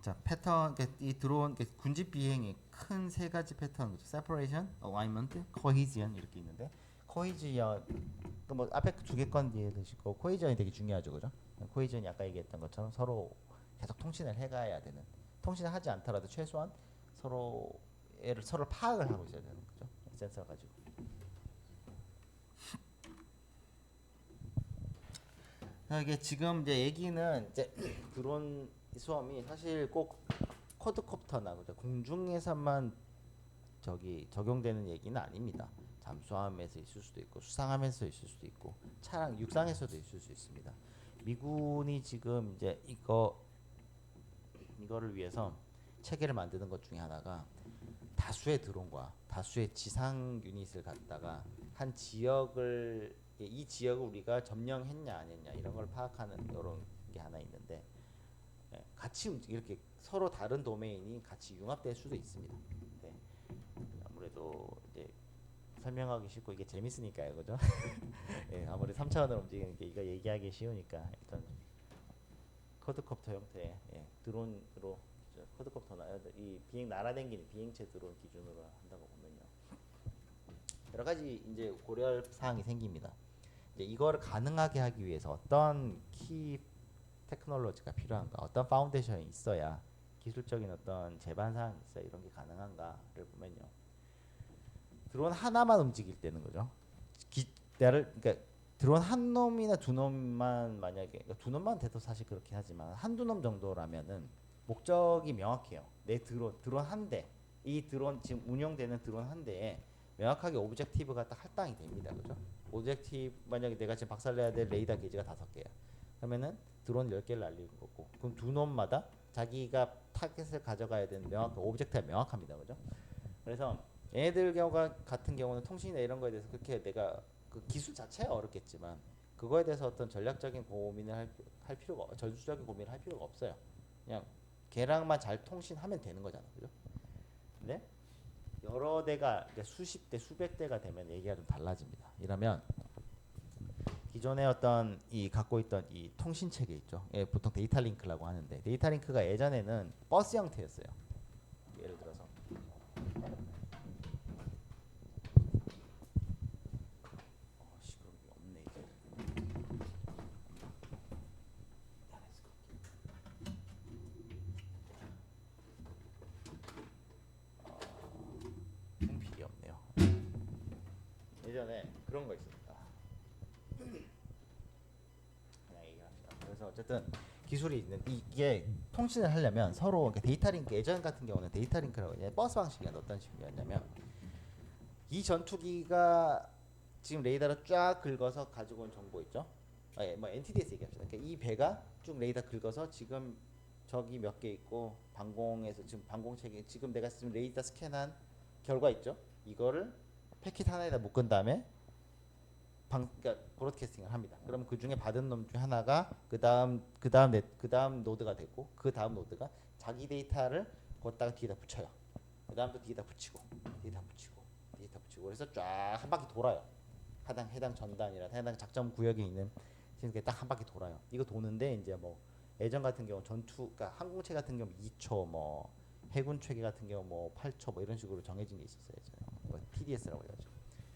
자 패턴 이 드론 군집 비행의 큰 세 가지 패턴 separation, alignment, cohesion 이렇게 있는데 cohesion 뭐 앞에 두 개 건 뒤에 드시고 cohesion이 되게 중요하죠, 그죠? cohesion이 아까 얘기했던 것처럼 서로 계속 통신을 해가야 되는 통신을 하지 않더라도 최소한 서로 파악을 하고 있어야 되는 거죠. 센서 가지고. 이게 지금 이제 얘기는 이제 드론 수험이 사실 꼭 쿼드콥터나 그죠? 공중에서만 적용되는 얘기는 아닙니다. 잠수함에서 있을 수도 있고 수상함에서 있을 수도 있고 차량 육상에서도 있을 수 있습니다. 미군이 지금 이제 이거를 위해서 체계를 만드는 것 중에 하나가 다수의 드론과 다수의 지상 유닛을 갖다가 한 지역을 이 지역을 우리가 점령했냐 안 했냐 이런 걸 파악하는 이런 게 하나 있는데 같이 이렇게 서로 다른 도메인이 같이 융합될 수도 있습니다. 네. 아무래도 이제 설명하기 쉽고 이게 재밌으니까요, 그죠? 예, 아무리 3차원으로 움직이는 게 이거 얘기하기 쉬우니까 일단 쿼드콥터 형태의 드론으로 쿼드콥터나 이 비행 날아다니는 비행체 드론 기준으로 한다고 보면요. 여러 가지 이제 고려할 사항이 생깁니다. 이제 이거를 가능하게 하기 위해서 어떤 키 테크놀로지가 필요한가, 어떤 파운데이션이 있어야 기술적인 어떤 제반 사항이 있어야 이런 게 가능한가를 보면요. 드론 하나만 움직일 때는 거죠. 그러니까 드론 한 놈이나 두 놈만 만약에 그러니까 두 놈만 돼도 사실 그렇긴 하지만 한두 놈 정도라면은 목적이 명확해요. 내 드론 한 대, 이 드론 지금 운영되는 드론 한 대에 명확하게 오브젝티브가 딱 할당이 됩니다. 그죠? 오브젝티브 만약에 내가 지금 박살내야 될 레이더 게이지가 5개야. 그러면은 드론 10개를 날리는 거고 그럼 두 놈마다 자기가 타겟을 가져가야 되는 명확한 오브젝트가 명확합니다. 그죠? 그래서 얘네들 같은 경우는 통신이나 이런 거에 대해서 그렇게 내가 그 기술 자체가 어렵겠지만 그거에 대해서 어떤 전략적인 고민을 할 필요가 전술적인 고민을 할 필요가 없어요. 그냥 걔랑만 잘 통신하면 되는 거잖아, 그죠? 근데 여러 대가 그러니까 수십 대, 수백 대가 되면 얘기가 좀 달라집니다. 이러면 기존에 어떤 이 갖고 있던 이 통신 체계 있죠. 예, 보통 데이터 링크라고 하는데 데이터 링크가 예전에는 버스 형태였어요. 예를 들어서 시끄러운 게 없네 이제. 분필이 없네요. 예전에 그런 거 있었다. 그냥 얘기합시다. 그래서 어쨌든 기술이 있는 이게 통신을 하려면 서로 데이터 링크 예전 같은 경우는 데이터 링크라고 버스 방식이었는데 어떤 식이었냐면 이 전투기가 지금 레이더를 쫙 긁어서 가지고 온 정보 있죠. 뭐 NTDS 얘기합시다. 그러니까 이 배가 쭉 레이더 긁어서 지금 저기 몇 개 있고 방공에서 지금 방공체계 지금 내가 지금 레이더 스캔한 결과 있죠. 이거를 패킷 하나에다 묶은 다음에 그러니까 브로드캐스팅을 합니다. 그러면 그 중에 받은 놈 중 하나가 그 다음 노드가 되고 그 다음 노드가 자기 데이터를 거기다가 뒤에다 붙여요. 그 다음도 뒤에다 붙이고 뒤에다 붙이고 뒤에다 붙이고 그래서 쫙 한 바퀴 돌아요. 해당 전단이라 해당 작전 구역에 있는 이렇게 딱 한 바퀴 돌아요. 이거 도는데 이제 뭐 예전 같은 경우 그러니까 항공체 같은 경우 2초 뭐 해군 체계 같은 경우 뭐 8초 뭐 이런 식으로 정해진 게 있었어요. 뭐 TDS라고 해가지고.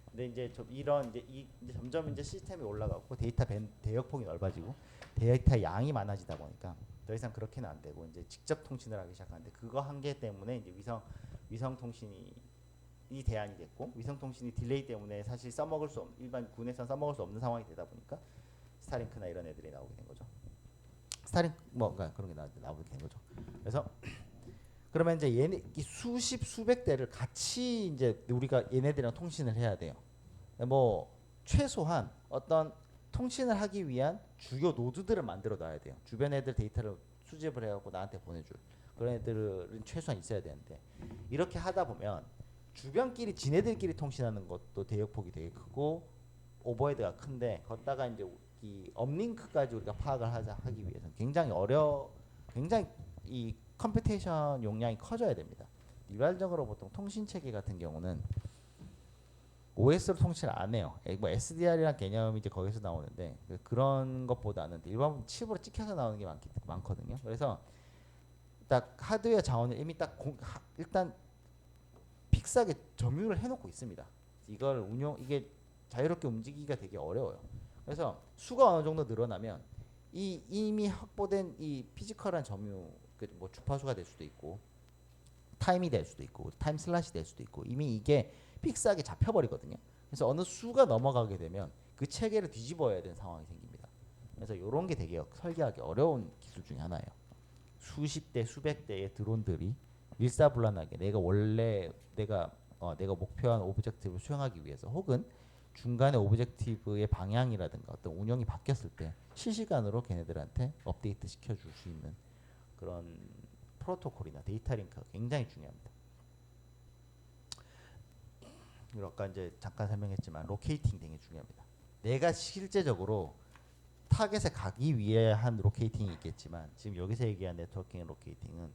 근데 이제 이제 점점 이제 시스템이 올라가고 대역폭이 넓어지고 데이터 양이 많아지다 보니까 더 이상 그렇게는 안 되고 이제 직접 통신을 하기 시작하는데 그거 한계 때문에 이제 위성 통신이 대안이 됐고 위성 통신이 딜레이 때문에 사실 일반 군에서 써먹을 수 없는 상황이 되다 보니까 스타링크나 이런 애들이 나오게 된 거죠. 스타링크 뭔가 그런 게 나오게 된 거죠. 그래서 그러면 이제 얘네 이 수십 수백 대를 같이 이제 우리가 얘네들이랑 통신을 해야 돼요. 뭐 최소한 어떤 통신을 하기 위한 주요 노드들을 만들어 놔야 돼요. 주변 애들 데이터를 수집을 해갖고 나한테 보내줄 그런 애들은 최소한 있어야 되는데 이렇게 하다 보면 주변끼리 지네들끼리 통신하는 것도 대역폭이 되게 크고 오버헤드가 큰데 걷다가 이제 이 업링크까지 우리가 파악을 하기 위해서는 굉장히 이 컴퓨테이션 용량이 커져야 됩니다. 일반적으로 보통 통신 체계 같은 경우는 OS로 통신을 안 해요. 뭐 SDR이란 개념이 이제 거기서 나오는데 그런 것보다는 일반 칩으로 찍혀서 나오는 게 많거든요. 그래서 딱 하드웨어 자원을 이미 일단 픽스하게 점유를 해놓고 있습니다. 이걸 이게 자유롭게 움직이기가 되게 어려워요. 그래서 수가 어느 정도 늘어나면 이 이미 확보된 이 피지컬한 점유 뭐 주파수가 될 수도 있고 타임이 될 수도 있고 타임 슬롯이 될 수도 있고 이미 이게 픽스하게 잡혀버리거든요. 그래서 어느 수가 넘어가게 되면 그 체계를 뒤집어야 되는 상황이 생깁니다. 그래서 이런 게 되게 설계하기 어려운 기술 중에 하나예요. 수십 대 수백 대의 드론들이 일사불란하게 내가 목표한 오브젝티브를 수행하기 위해서 혹은 중간에 오브젝티브의 방향이라든가 어떤 운영이 바뀌었을 때 실시간으로 걔네들한테 업데이트 시켜줄 수 있는 그런 프로토콜이나 데이터 링크가 굉장히 중요합니다. 그리고 아까 이제 잠깐 설명했지만 로케이팅 되게 중요합니다. 내가 실제적으로 타겟에 가기 위해 한 로케이팅이 있겠지만 지금 여기서 얘기한 네트워킹 로케이팅은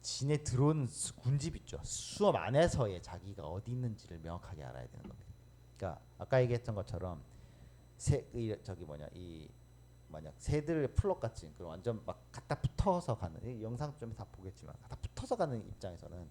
진에 들어온 군집 있죠. 수업 안에서의 자기가 어디 있는지를 명확하게 알아야 되는 겁니다. 그러니까 아까 얘기했던 것처럼 만약 새들 플럭 같이 그 완전 막 갖다 붙어서 가는 영상 좀 다 보겠지만 갖다 붙어서 가는 입장에서는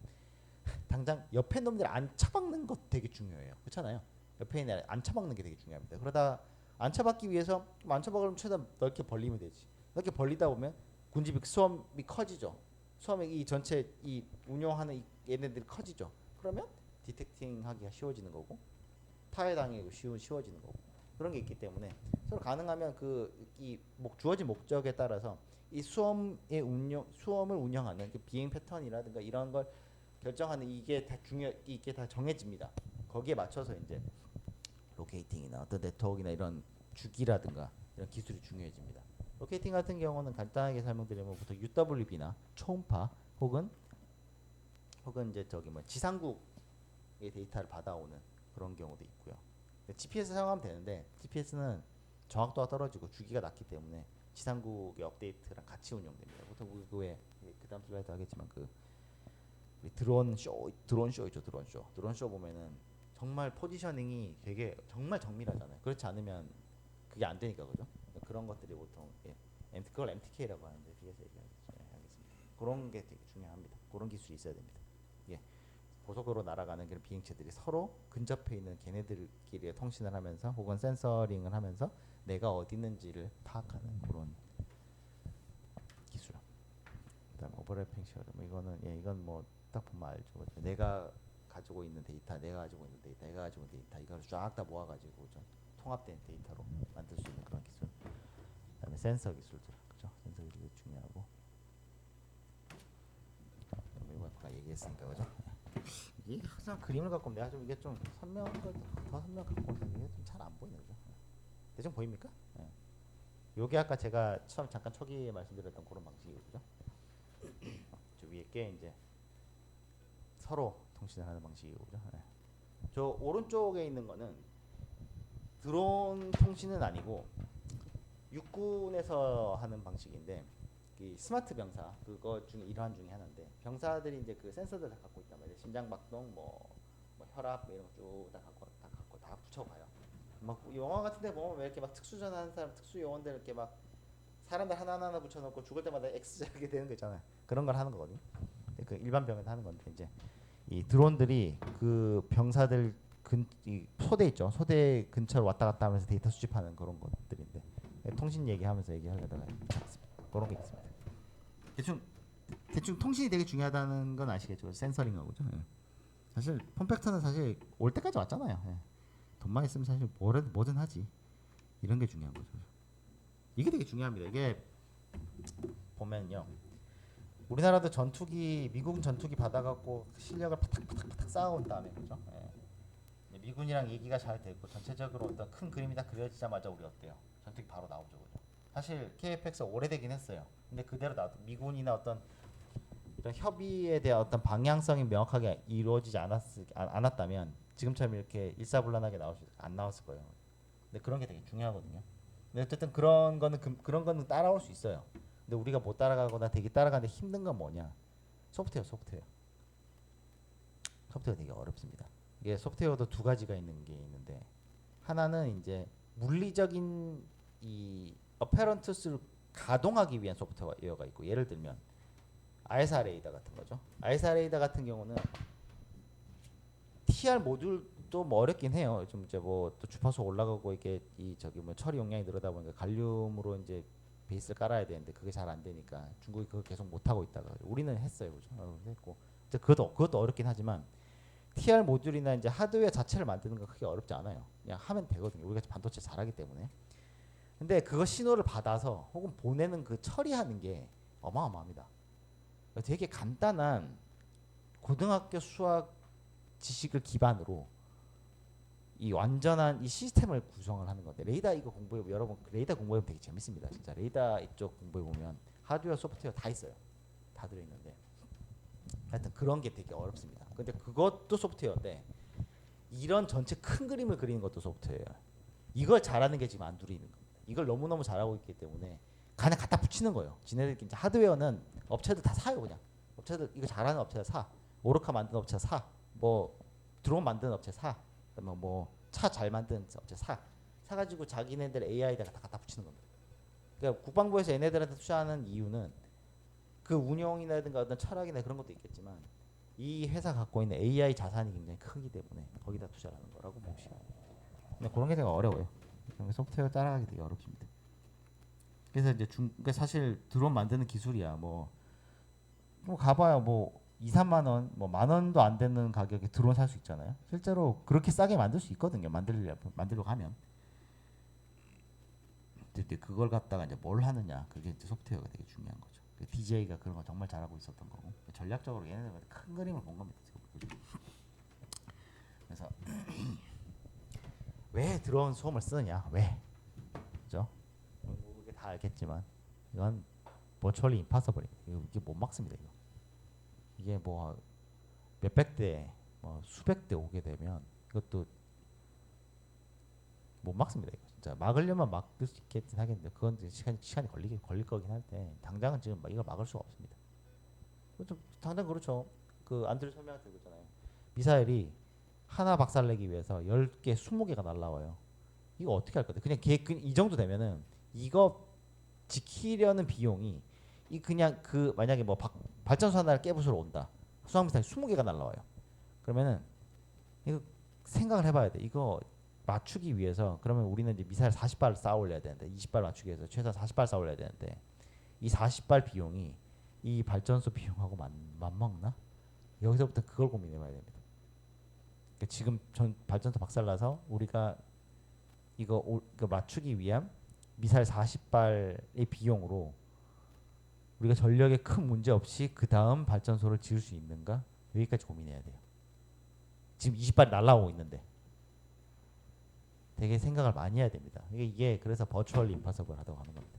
당장 옆에 놈들 안 처박는 것 되게 중요해요. 그렇잖아요. 옆에 있는 안 처박는 게 되게 중요합니다. 그러다 안 처박기 위해서 안 처박으면 최대한 넓게 벌리면 되지. 넓게 벌리다 보면 군집이 수험이 커지죠. 수험이 이 전체 이 운영하는 얘네들이 커지죠. 그러면 디텍팅하기가 쉬워지는 거고 타해당하기 쉬워지는 거고 그런 게 있기 때문에 서로 가능하면 주어진 목적에 따라서 이 수험을 운영하는 그 비행 패턴이라든가 이런 걸 결정하는 이게 다 정해집니다. 거기에 맞춰서 이제 로케이팅이나 어떤 네트워크나 이런 주기라든가 이런 기술이 중요해집니다. 로케이팅 같은 경우는 간단하게 설명드리면 보통 UWB나 초음파 혹은 이제 지상국의 데이터를 받아오는 그런 경우도 있고요. GPS 사용하면 되는데 GPS는 정확도가 떨어지고 주기가 낮기 때문에 지상국의 업데이트랑 같이 운영됩니다. 보통 그 다음 슬라이드 하겠지만 드론 쇼 드론 쇼 보면은 정말 포지셔닝이 되게 정말 정밀하잖아요. 그렇지 않으면 그게 안 되니까 그죠? 그런 것들이 보통 그걸 MTK라고 하는데 뒤에서 얘기하겠습니다. 그런 게 되게 중요합니다. 그런 기술이 있어야 됩니다. 예. 고속도로 날아가는 그런 비행체들이 서로 근접해 있는 걔네들끼리 통신을 하면서 혹은 센서링을 하면서 내가 어디 있는지를 파악하는 그런 기술. 그다음 오버래핑 쉐어드 이건 뭐 딱 보면 알죠. 내가 가지고 있는 데이터, 내가 가지고 있는 데이터 이걸 쫙 다 모아가지고 좀 통합된 데이터로 만들 수 있는 그런 기술. 그다음에 센서 기술들, 그죠? 센서 기술이 중요하고. 이거 아까 얘기했으니까 그죠? 이게 항상 그림을 갖고 내가 좀 이게 좀 더 선명 갖고 오면 이게 좀 잘 안 보이네, 그죠? 대충 보입니까? 예. 요게 아까 제가 잠깐 초기에 말씀드렸던 그런 방식이고, 그죠? 저 위에 게 이제 서로 통신을 하는 방식이고, 그죠? 예. 저 오른쪽에 있는 거는 드론 통신은 아니고 육군에서 하는 방식인데 이 스마트 병사 그거 중에 일환 중에 하나인데 병사들이 이제 그 센서들 다 갖고 있단 말이에요. 심장 박동, 뭐 혈압 이런 거 쭉 다 붙여가요. 막 영화 같은데 보면 왜 이렇게 막 특수전하는 사람, 특수 요원들 이렇게 막 사람들 하나 붙여놓고 죽을 때마다 X 이렇게 되는 거 있잖아요. 그런 걸 하는 거거든요. 그 일반 병에서 하는 건데 이제 이 드론들이 그 병사들 이 소대 있죠. 소대 근처로 왔다 갔다 하면서 데이터 수집하는 그런 것들인데 통신 얘기하면서 얘기하려다가 그런 게 있습니다. 대충 통신이 되게 중요하다는 건 아시겠죠? 센서링하고죠. 예. 사실 폼팩터는 사실 올 때까지 왔잖아요. 예. 돈만 있으면 사실 뭐든 하지. 이런 게 중요한 거죠. 이게 되게 중요합니다. 이게 보면요. 우리나라도 전투기 미국 전투기 받아갖고 실력을 파닥파닥 쌓아온 다음에 그죠? 예. 미군이랑 얘기가 잘 되고 전체적으로 어떤 큰 그림이 다 그려지자마자 우리 어때요? 전투기 바로 나오죠, 그죠? 사실 KF-X 오래되긴 했어요. 근데 그대로 나도 미군이나 어떤 이런 협의에 대한 어떤 방향성이 명확하게 이루어지지 않았다면 지금처럼 이렇게 일사불란하게 안 나왔을 거예요. 근데 그런 게 되게 중요하거든요. 근데 어쨌든 그런 거는 따라올 수 있어요. 근데 우리가 못 따라가거나 되게 따라가는데 힘든 건 뭐냐? 소프트웨어. 소프트웨어 되게 어렵습니다. 이게 소프트웨어도 두 가지가 있는 게 있는데 하나는 이제 물리적인 이 어페런트스를 가동하기 위한 소프트웨어가 있고 예를 들면 ISR 레이더 같은 거죠. ISR 레이더 같은 경우는 TR 모듈도 뭐 어렵긴 해요. 좀 이제 뭐 또 주파수 올라가고 이게 이 저기 뭐 처리 용량이 늘어다 보니까 갈륨으로 이제 베이스를 깔아야 되는데 그게 잘 안 되니까 중국이 그걸 계속 못 하고 있다가 우리는 했어요, 그죠? 했고 그것도 어렵긴 하지만 TR 모듈이나 이제 하드웨어 자체를 만드는 건 크게 어렵지 않아요. 그냥 하면 되거든요. 우리가 반도체 잘하기 때문에. 근데 그거 신호를 받아서 혹은 보내는 그 처리하는 게 어마어마합니다. 되게 간단한 고등학교 수학 지식을 기반으로 이 완전한 이 시스템을 구성을 하는 건데 레이더 이거 공부해 여러분 레이더 공부해 보면 되게 재밌습니다. 진짜 레이더 이쪽 공부해 보면 하드웨어 소프트웨어 다 있어요. 다 들어 있는데 하여튼 그런 게 되게 어렵습니다. 근데 그것도 소프트웨어인데 이런 전체 큰 그림을 그리는 것도 소프트웨어예요. 이걸 잘하는 게 지금 안두리는 겁니다. 이걸 너무너무 잘하고 있기 때문에 그냥 갖다 붙이는 거예요. 지네들끼리 이제 하드웨어는 업체들 다 사요 그냥. 업체들 이거 잘하는 업체들 사. 오르카 만드는 업체 사. 뭐 드론 만드는 업체 사. 뭐 차 잘 만드는 업체 사. 사가지고 자기네들 AI에다가 다 갖다 붙이는 겁니다. 그러니까 국방부에서 얘네들한테 투자하는 이유는 그 운영이라든가 어떤 철학이나 그런 것도 있겠지만 이 회사 갖고 있는 AI 자산이 굉장히 크기 때문에 거기다 투자를 하는 거라고 보시면. 근데 그런 게 되게 어려워요. 소프트웨어 따라가기 되게 어렵습니다. 그래서 이제 그러니까 사실 드론 만드는 기술이야 뭐 가봐야 뭐 2, 3만 원, 뭐 만 원도 안 되는 가격에 드론 살 수 있잖아요. 실제로 그렇게 싸게 만들 수 있거든요. 만들려고 하면. 근데 그걸 갖다가 이제 뭘 하느냐, 그게 이제 소프트웨어가 되게 중요한 거죠. DJ가 그런 거 정말 잘하고 있었던 거고 전략적으로 얘네들 큰 그림을 본 겁니다. 그래서 왜 드론 소음을 쓰느냐, 왜, 그죠? 이게 다 알겠지만 이건 버추얼리 임파서블입니다. 이게 못 막습니다. 이게 뭐 몇백 대, 뭐 수백 대 오게 되면 이것도 못 막습니다. 이거 진짜 막으려면 막을 수 있겠긴 하겠는데 그건 이제 시간이 걸릴 거긴 할 때 당장은 지금 이걸 막을 수가 없습니다. 그렇죠. 당장 그렇죠. 그 안드레 설명할 때 그랬잖아요. 미사일이 하나 박살내기 위해서 10개, 20개가 날라와요. 이거 어떻게 할 거예요? 그냥 이 정도 되면은 이거 지키려는 비용이 이 그냥 그 만약에 뭐 발전소 하나를 깨부수러 온다. 수상미사일 20개가 날라와요. 그러면은 이거 생각을 해봐야 돼. 이거 맞추기 위해서 그러면 우리는 이제 미사일 40발을 쌓아 올려야 되는데 20발 맞추기 위해서 최소한 40발 쌓아 올려야 되는데 이 40발 비용이 이 발전소 비용하고 맞먹나? 여기서부터 그걸 고민해봐야 됩니다. 그러니까 지금 전 발전소 박살나서 우리가 이거 맞추기 위한 미사일 40발의 비용으로 우리가 전력에 큰 문제 없이 그 다음 발전소를 지을 수 있는가? 여기까지 고민해야 돼요. 지금 20발이 날라오고 있는데 되게 생각을 많이 해야 됩니다. 이게 그래서 버추얼 임파서블 하다고 하는 겁니다.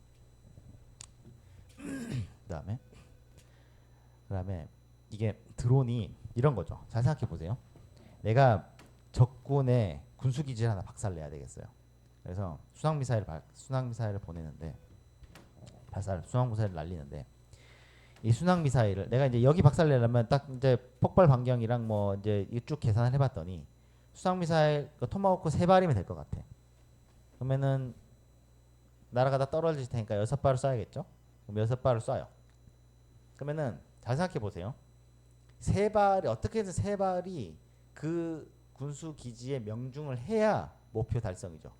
그다음에 이게 드론이 이런 거죠. 잘 생각해 보세요. 내가 적군의 군수 기지를 하나 박살내야 되겠어요. 그래서 순항 미사일을 보내는데 순항 미사일을 날리는데 이 순항 미사일을 내가 이제 여기 박살내려면 딱 이제 폭발 반경이랑 뭐 이제 쭉 계산을 해봤더니 순항 미사일 토마호크 3발이면 될 것 같아. 그러면은 날아가다 떨어질 테니까 6발을 쏴야겠죠? 그럼 6발을 쏴요. 그러면은 잘 생각해 보세요. 3발이 어떻게든 3발이 그 군수 기지에 명중을 해야 목표 달성이죠.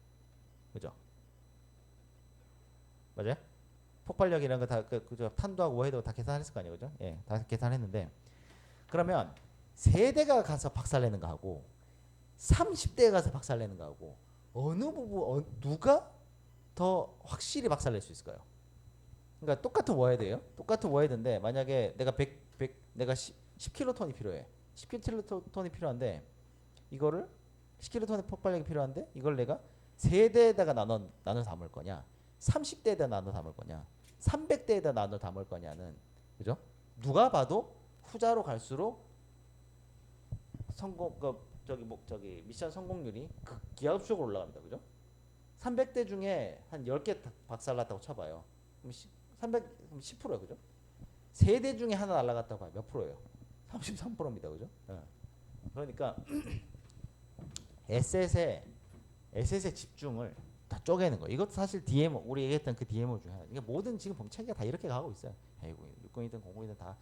그죠? 맞아요? 폭발력이라는 거 다 그저 탄도하고 워헤드하고 다 계산했을 거 아니에요, 그죠? 예, 다 계산했는데 그러면 3대가 가서 박살내는 거 하고 30대가 가서 박살내는 거 하고 누가 더 확실히 박살낼 수 있을까요? 그러니까 똑같은 워헤드예요. 똑같은 워헤드인데 만약에 내가 100 내가 10킬로톤이 필요해. 10킬로톤이 필요한데 이거를 10킬로톤의 폭발력이 필요한데 이걸 내가 세 대에다가 나눠 담을 거냐, 30대에다 나눠 담을 거냐, 300대에다 나눠 담을 거냐는 그죠? 누가 봐도 후자로 갈수록 성공 저기 미션 성공률이 극기하급수적으로 올라갑니다. 그죠? 300대 중에 한 10개 박살났다고 쳐봐요. 그럼 300 그럼 10%예요. 그죠? 3대 중에 하나 날라갔다고 봐요. 몇 프로예요? 33%입니다. 그죠? 예. 그러니까 에셋의 집중을 다 쪼개는 거예요. 이것도 사실 DMO 우리 얘기했던 그 DMO 중에 하나. 이게 모든 지금 보면 체계가 다 이렇게 가고 있어요. 육군이든 공군이든 다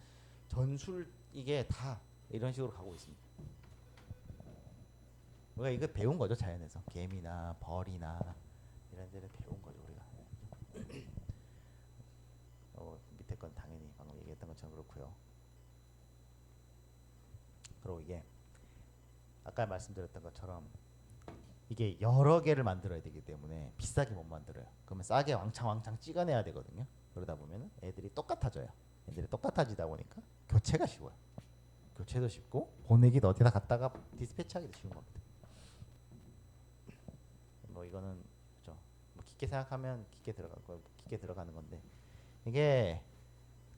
전술 이게 다 이런 식으로 가고 있습니다. 우리가 이거 배운 거죠. 자연에서 개미나 벌이나 이런 데를 배운 거죠. 우리가. 밑에 건 당연히 방금 얘기했던 것처럼 그렇고요. 그리고 이게 아까 말씀드렸던 것처럼 이게 여러 개를 만들어야 되기 때문에 비싸게 못 만들어요. 그러면 싸게 왕창 찍어내야 되거든요. 그러다 보면 애들이 똑같아져요. 애들이 똑같아지다 보니까 교체가 쉬워요. 교체도 쉽고 보내기도 어디다 갖다가 디스패치하기도 쉬운 겁니다. 뭐 이거는 그렇죠. 뭐 깊게 생각하면 깊게 들어가는 건데 이게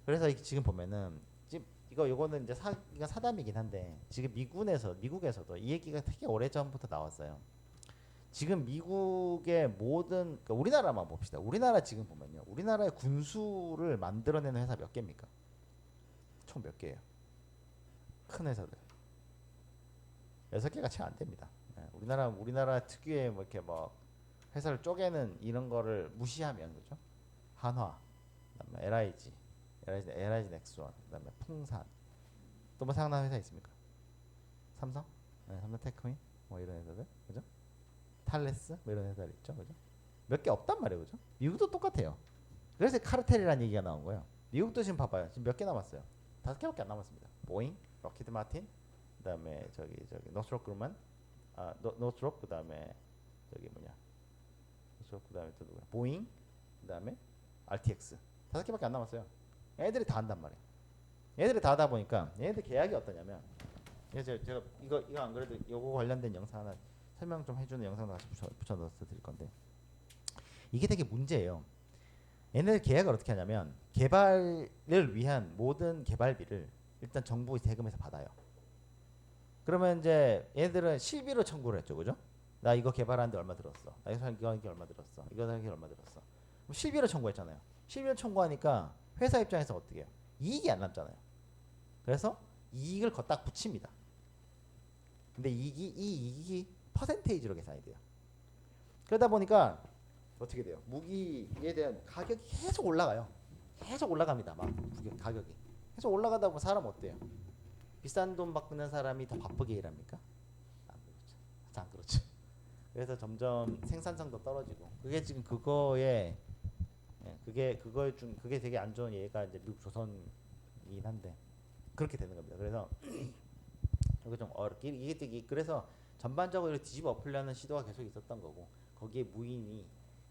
그래서 지금 보면은 지금 요거는 이제 이건 사담이긴 한데 지금 미국에서도 이 얘기가 되게 오래 전부터 나왔어요. 지금 미국의 모든 그러니까 우리나라만 봅시다. 우리나라 지금 보면요. 우리나라의 군수를 만들어내는 회사 몇 개입니까? 총 몇 개예요? 큰 회사들 6개가 채 안 됩니다. 예, 우리나라 특유의 뭐 이렇게 뭐 회사를 쪼개는 이런 거를 무시하면 그죠? 한화, 그다음에 LIG 넥스원, 그다음에 풍산. 또 뭐 생각나는 회사 있습니까? 삼성? 네, 삼성테크인 뭐 이런 회사들 그죠? 탈레스 뭐 이런 회사들 있죠, 그죠? 몇 개 없단 말이에요, 그죠? 미국도 똑같아요. 그래서 카르텔이라는 얘기가 나온 거예요. 미국도 지금 봐봐요. 지금 몇 개 남았어요? 5개밖에 안 남았습니다. 보잉, 럭키드 마틴, 그다음에 저기 노스트롭 그루만, 노스트롭 그다음에 저기 뭐냐, 노스트롭 그다음에 또 누구야? 보잉, 그다음에 RTX 5개밖에 안 남았어요. 애들이 다 한단 말이에요. 얘들이 다 하다 보니까 얘들 계약이 어떠냐면 제가 이거 안 그래도 요거 관련된 영상 하나 설명 좀 해주는 영상도 같이 붙여 넣어서 드릴 건데 이게 되게 문제예요. 얘네들 계약을 어떻게 하냐면 개발을 위한 모든 개발비를 일단 정부 세금에서 받아요. 그러면 이제 얘네들은 실비로 청구를 했죠, 그죠? 나 이거 개발하는데 얼마 들었어? 나 이거 하는데 얼마 들었어? 이거 하는데 얼마 들었어? 그럼 실비로 청구했잖아요. 실비로 청구하니까 회사 입장에서 어떻게 해요? 이익이 안 남잖아요. 그래서 이익을 걷다 붙입니다. 근데 이 이익이 퍼센테이지로 계산이 돼요. 그러다 보니까 어떻게 돼요? 무기에 대한 가격이 계속 올라가요. 계속 올라갑니다. 막 가격이 계속 올라가다 보면 사람 어때요? 비싼 돈 받는 사람이 더 바쁘게 일합니까? 안 그렇죠. 안 그렇죠. 그래서 점점 생산성도 떨어지고 그게 지금 그거에 그게 되게 안 좋은 예가 이제 미국 조선이긴 한데 그렇게 되는 겁니다. 그래서 이거 좀 어렵게 이게 그래서 전반적으로 뒤집어 엎으려는 시도가 계속 있었던 거고 거기에 무인이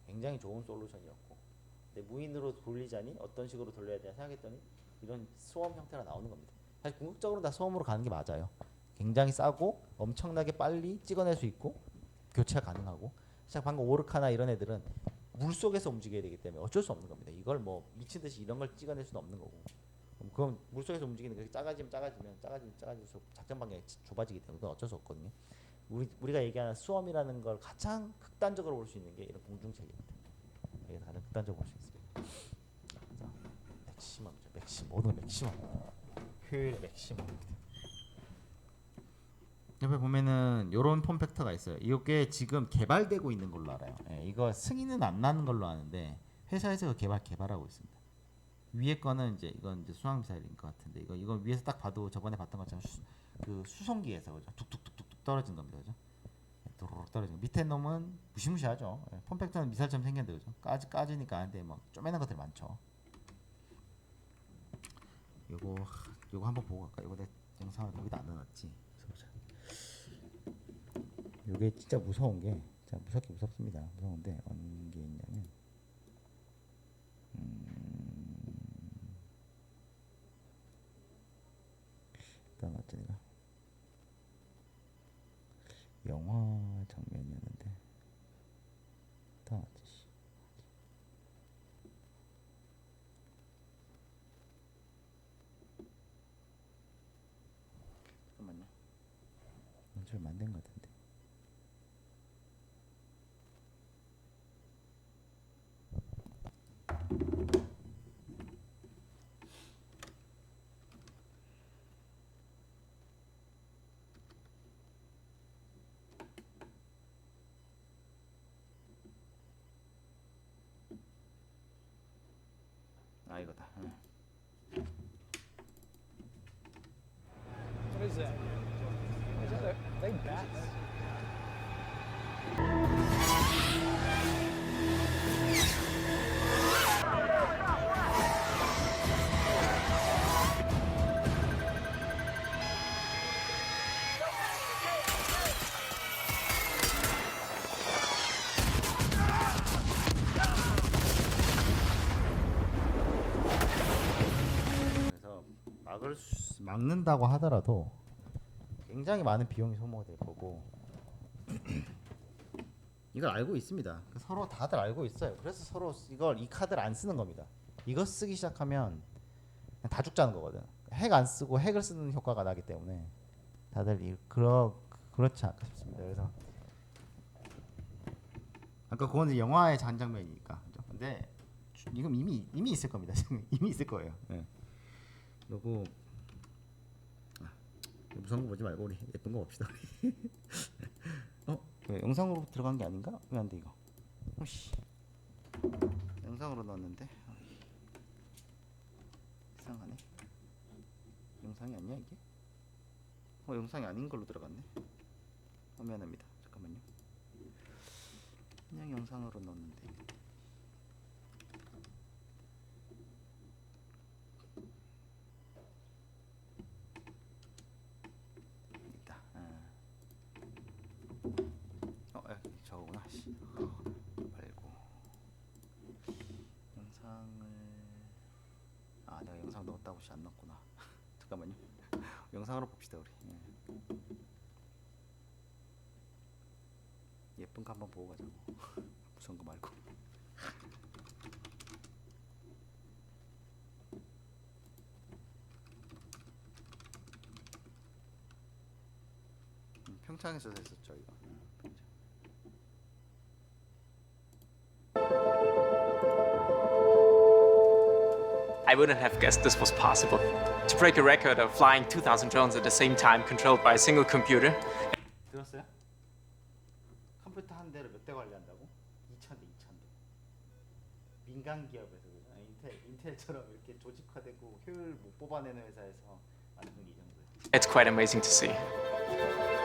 굉장히 좋은 솔루션이었고 근데 무인으로 돌리자니 어떤 식으로 돌려야 되나 생각했더니 이런 소음 형태가 나오는 겁니다. 사실 궁극적으로 다 소음으로 가는 게 맞아요. 굉장히 싸고 엄청나게 빨리 찍어낼 수 있고 교체가 가능하고 자 방금 오르카나 이런 애들은 물 속에서 움직여야 되기 때문에 어쩔 수 없는 겁니다. 이걸 뭐 미친 듯이 이런 걸 찍어낼 수는 없는 거고 그럼 물 속에서 움직이는 게 작아질수록 작전 방향이 좁아지기 때문에 그건 어쩔 수 없거든요. 우리가 얘기하는 수험이라는 걸 가장 극단적으로 볼 수 있는 게 이런 공중체계입니다. 이게 가장 극단적으로 볼 수 있습니다. 자, 맥시멈 모든 맥시멈 효율 맥시멈입니다. 옆에 보면은 요런 폼 팩터가 있어요. 이게 지금 개발되고 있는 걸로 알아요. 예, 이거 승인은 안 나는 걸로 아는데 회사에서 개발하고 있습니다. 위에 거는 이건 이제 수항 미사일인 것 같은데 이거 위에서 딱 봐도 저번에 봤던 것처럼 그 수송기에서 그죠? 툭툭툭툭 떨어진 겁니다, 그죠? 도로록 떨어진. 밑에 놈은 무시무시하죠. 예, 폼 팩터는 미사일처럼 생겼는데 그죠? 까지니까 안돼 막 쪼매난 것들이 많죠. 요거 한번 보고 갈까? 요거 내 영상을 여기다 안 넣어놨지. 요게 진짜 무서운 게 진짜 무섭습니다. 무서운데 어느 게 있냐면 영화 장면이었는데 어떤 아저씨. 잠깐만요. 잘 만든 것 같은데. 아 이거다. What is that? Is that are they bats? 그래서 막는다고 하더라도 굉장히 많은 비용이 소모될 거고 이걸 알고 있습니다. 서로 다들 알고 있어요. 그래서 서로 이 카드를 안 쓰는 겁니다. 이거 쓰기 시작하면 그냥 다 죽자는 거거든. 핵 안 쓰고 핵을 쓰는 효과가 나기 때문에 다들 그렇지 않을까 싶습니다. 그래서 아까 그건 이제 영화의 한 장면이니까. 그죠? 근데 이건 이미 있을 겁니다. 이미 있을 거예요. 네. 그리고 무서운 거 보지 말고 우리 예쁜 거 봅시다. 왜 영상으로 들어간 게 아닌가? 왜 안 돼 이거? 오씨. 영상으로 넣었는데 이상하네. 영상이 아니야 이게? 영상이 아닌 걸로 들어갔네. 미안합니다. 잠깐만요. 그냥 영상으로 넣었는데. 있다. 저거구나. 말고 영상을 내가 영상 넣었다고 안 넣었구나. 잠깐만요. 영상으로 봅시다 우리. 예쁜 거 한번 보고 가자고. 무서운 거 말고. 평창에서 했었죠 이거. I wouldn't have guessed this was possible. To break a record of flying 2,000 drones at the same time controlled by a single computer. 들었어요? 컴퓨터 한 대를 몇 대 관리한다고? 2,000대. 민간 기업에서 그죠? 인텔처럼 이렇게 조직화되고 효율 못 뽑아내는 회사에서 만든 게 이 정도예요. It's quite amazing to see.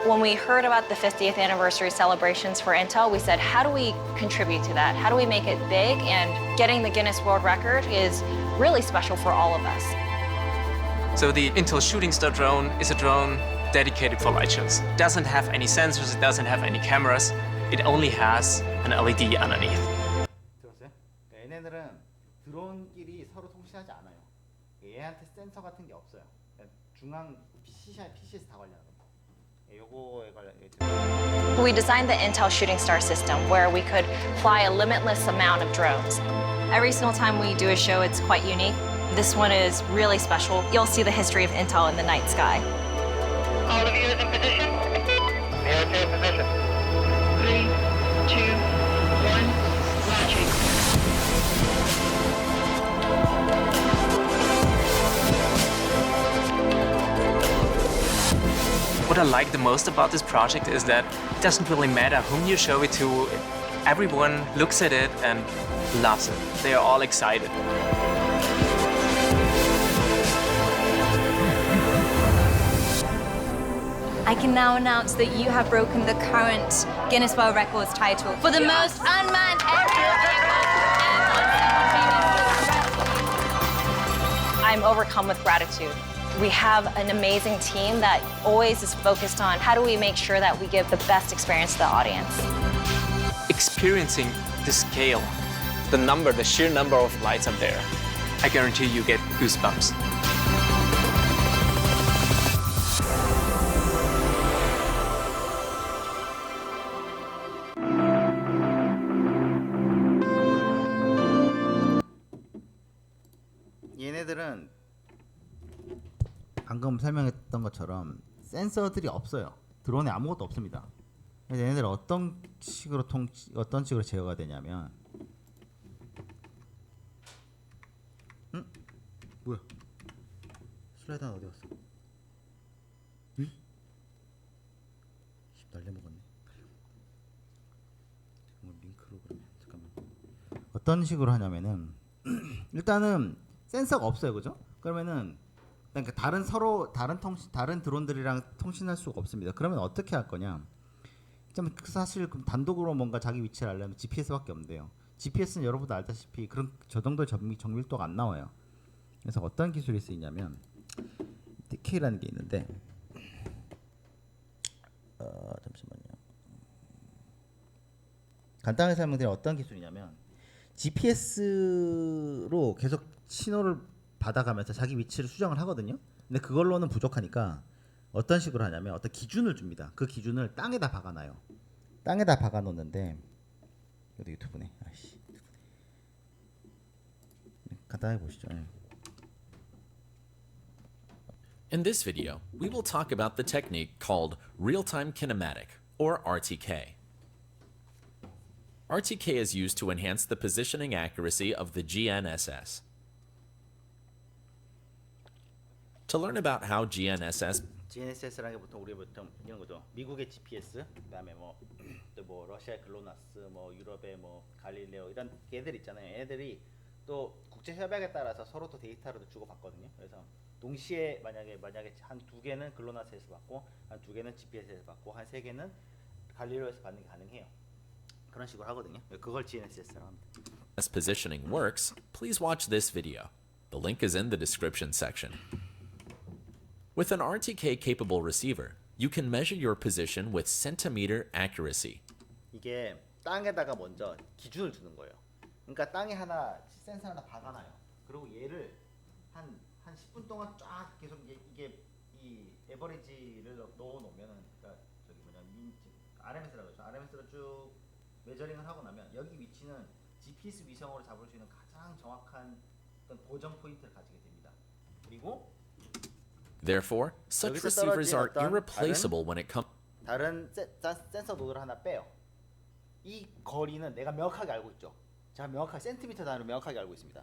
When we heard about the 50th anniversary celebrations for Intel, we said, how do we contribute to that? How do we make it big? And getting the Guinness World Record is really special for all of us. So the Intel Shooting Star drone is a drone dedicated for light shows. It doesn't have any sensors, it doesn't have any cameras. It only has an LED underneath. 들었어요? 얘네들은 드론끼리 서로 통신하지 않아요. 얘한테 센서 같은 게 없어요. 중앙 PC에서 다 관리하는 겁니다. 요거에 관련. We designed the Intel Shooting Star system where we could fly a limitless amount of drones. Every single time we do a show, it's quite unique. This one is really special. You'll see the history of Intel in the night sky. All of you is in position? Military in position. 3, 2, 1, launching. What I like the most about this project is that it doesn't really matter whom you show it to. Everyone looks at it and loves it. They are all excited. I can now announce that you have broken the current Guinness World Records title for the most unmanned aerial vehicle. I'm overcome with gratitude. We have an amazing team that always is focused on how do we make sure that we give the best experience to the audience. Experiencing the scale, the sheer number of lights up there, I guarantee you get goosebumps. 얘네들은 방금 설명했던 것처럼 센서들이 없어요. 드론에 아무것도 없습니다. 그래서 얘네들 어떤 식으로 제어가 되냐면, 뭐야? 슬라이드는 어디 갔어? 응? 날려먹었네. 잠깐만, 링크로 그러면 잠깐만. 어떤 식으로 하냐면은 일단은 센서가 없어요, 그죠? 그러면은 그러니까 다른 드론들이랑 통신할 수가 없습니다. 그러면 어떻게 할 거냐? 좀 사실 단독으로 뭔가 자기 위치를 알려면 GPS밖에 없는데요. GPS는 여러분도 알다시피 그런 저 정도 정밀도가 안 나와요. 그래서 어떤 기술이 쓰이냐면 DK라는 게 있는데, 잠시만요. 간단하게 설명드리면 어떤 기술이냐면 GPS로 계속 신호를 받아가면서 자기 위치를 수정을 하거든요. 근데 그걸로는 부족하니까 어떤 식으로 하냐면 어떤 기준을 줍니다. 그 기준을 땅에다 박아놔요. 땅에다 박아놓는데, 이것도 유튜브네. 아이씨. 간단하게 보시죠. In this video, we will talk about the technique called real-time kinematic, or RTK. RTK is used to enhance the positioning accuracy of the GNSS. To learn about how GNSS라는 게 보통 우리 보통 이런 거죠. 미국의 GPS, 그다음에 뭐 러시아의 글로나스, 뭐 유럽의 뭐 갈릴레오 이런 애들 있잖아요. 애들이 또 국제 협약에 따라서 서로 또 데이터를 주고 받거든요. 그래서 동시에 만약에 한 두 개는 글로나스에서 받고, 한 두 개는 GPS에서 받고, 한 세 개는 갈릴레오에서 받는 게 가능해요. 그런 식으로 하거든요. 그걸 GNSS라고 합니다. as positioning works, please watch this video. The link is in the description section. With an RTK-capable receiver, you can measure your position with centimeter accuracy. 이게 땅에다가 먼저 기준을 두는 거예요. 그러니까 땅에 센서 하나 박아놔요. 그리고 얘를 한 10분 동안 쫙 계속 이게 이 에버리지를 넣어놓으면은, 그러니까 저기 RMS라고 하죠. RMS로 쭉 메저링을 하고 나면 여기 위치는 GPS 위성으로 잡을 수 있는 가장 정확한 어떤 고정 포인트를 가지게 됩니다. 그리고 Therefore, such receivers are irreplaceable when it comes 다른 센서 노드를 하나 빼요. 이 거리는 내가 명확하게 알고 있죠. 제가 명확하게 센티미터 단위로 명확하게 알고 있습니다.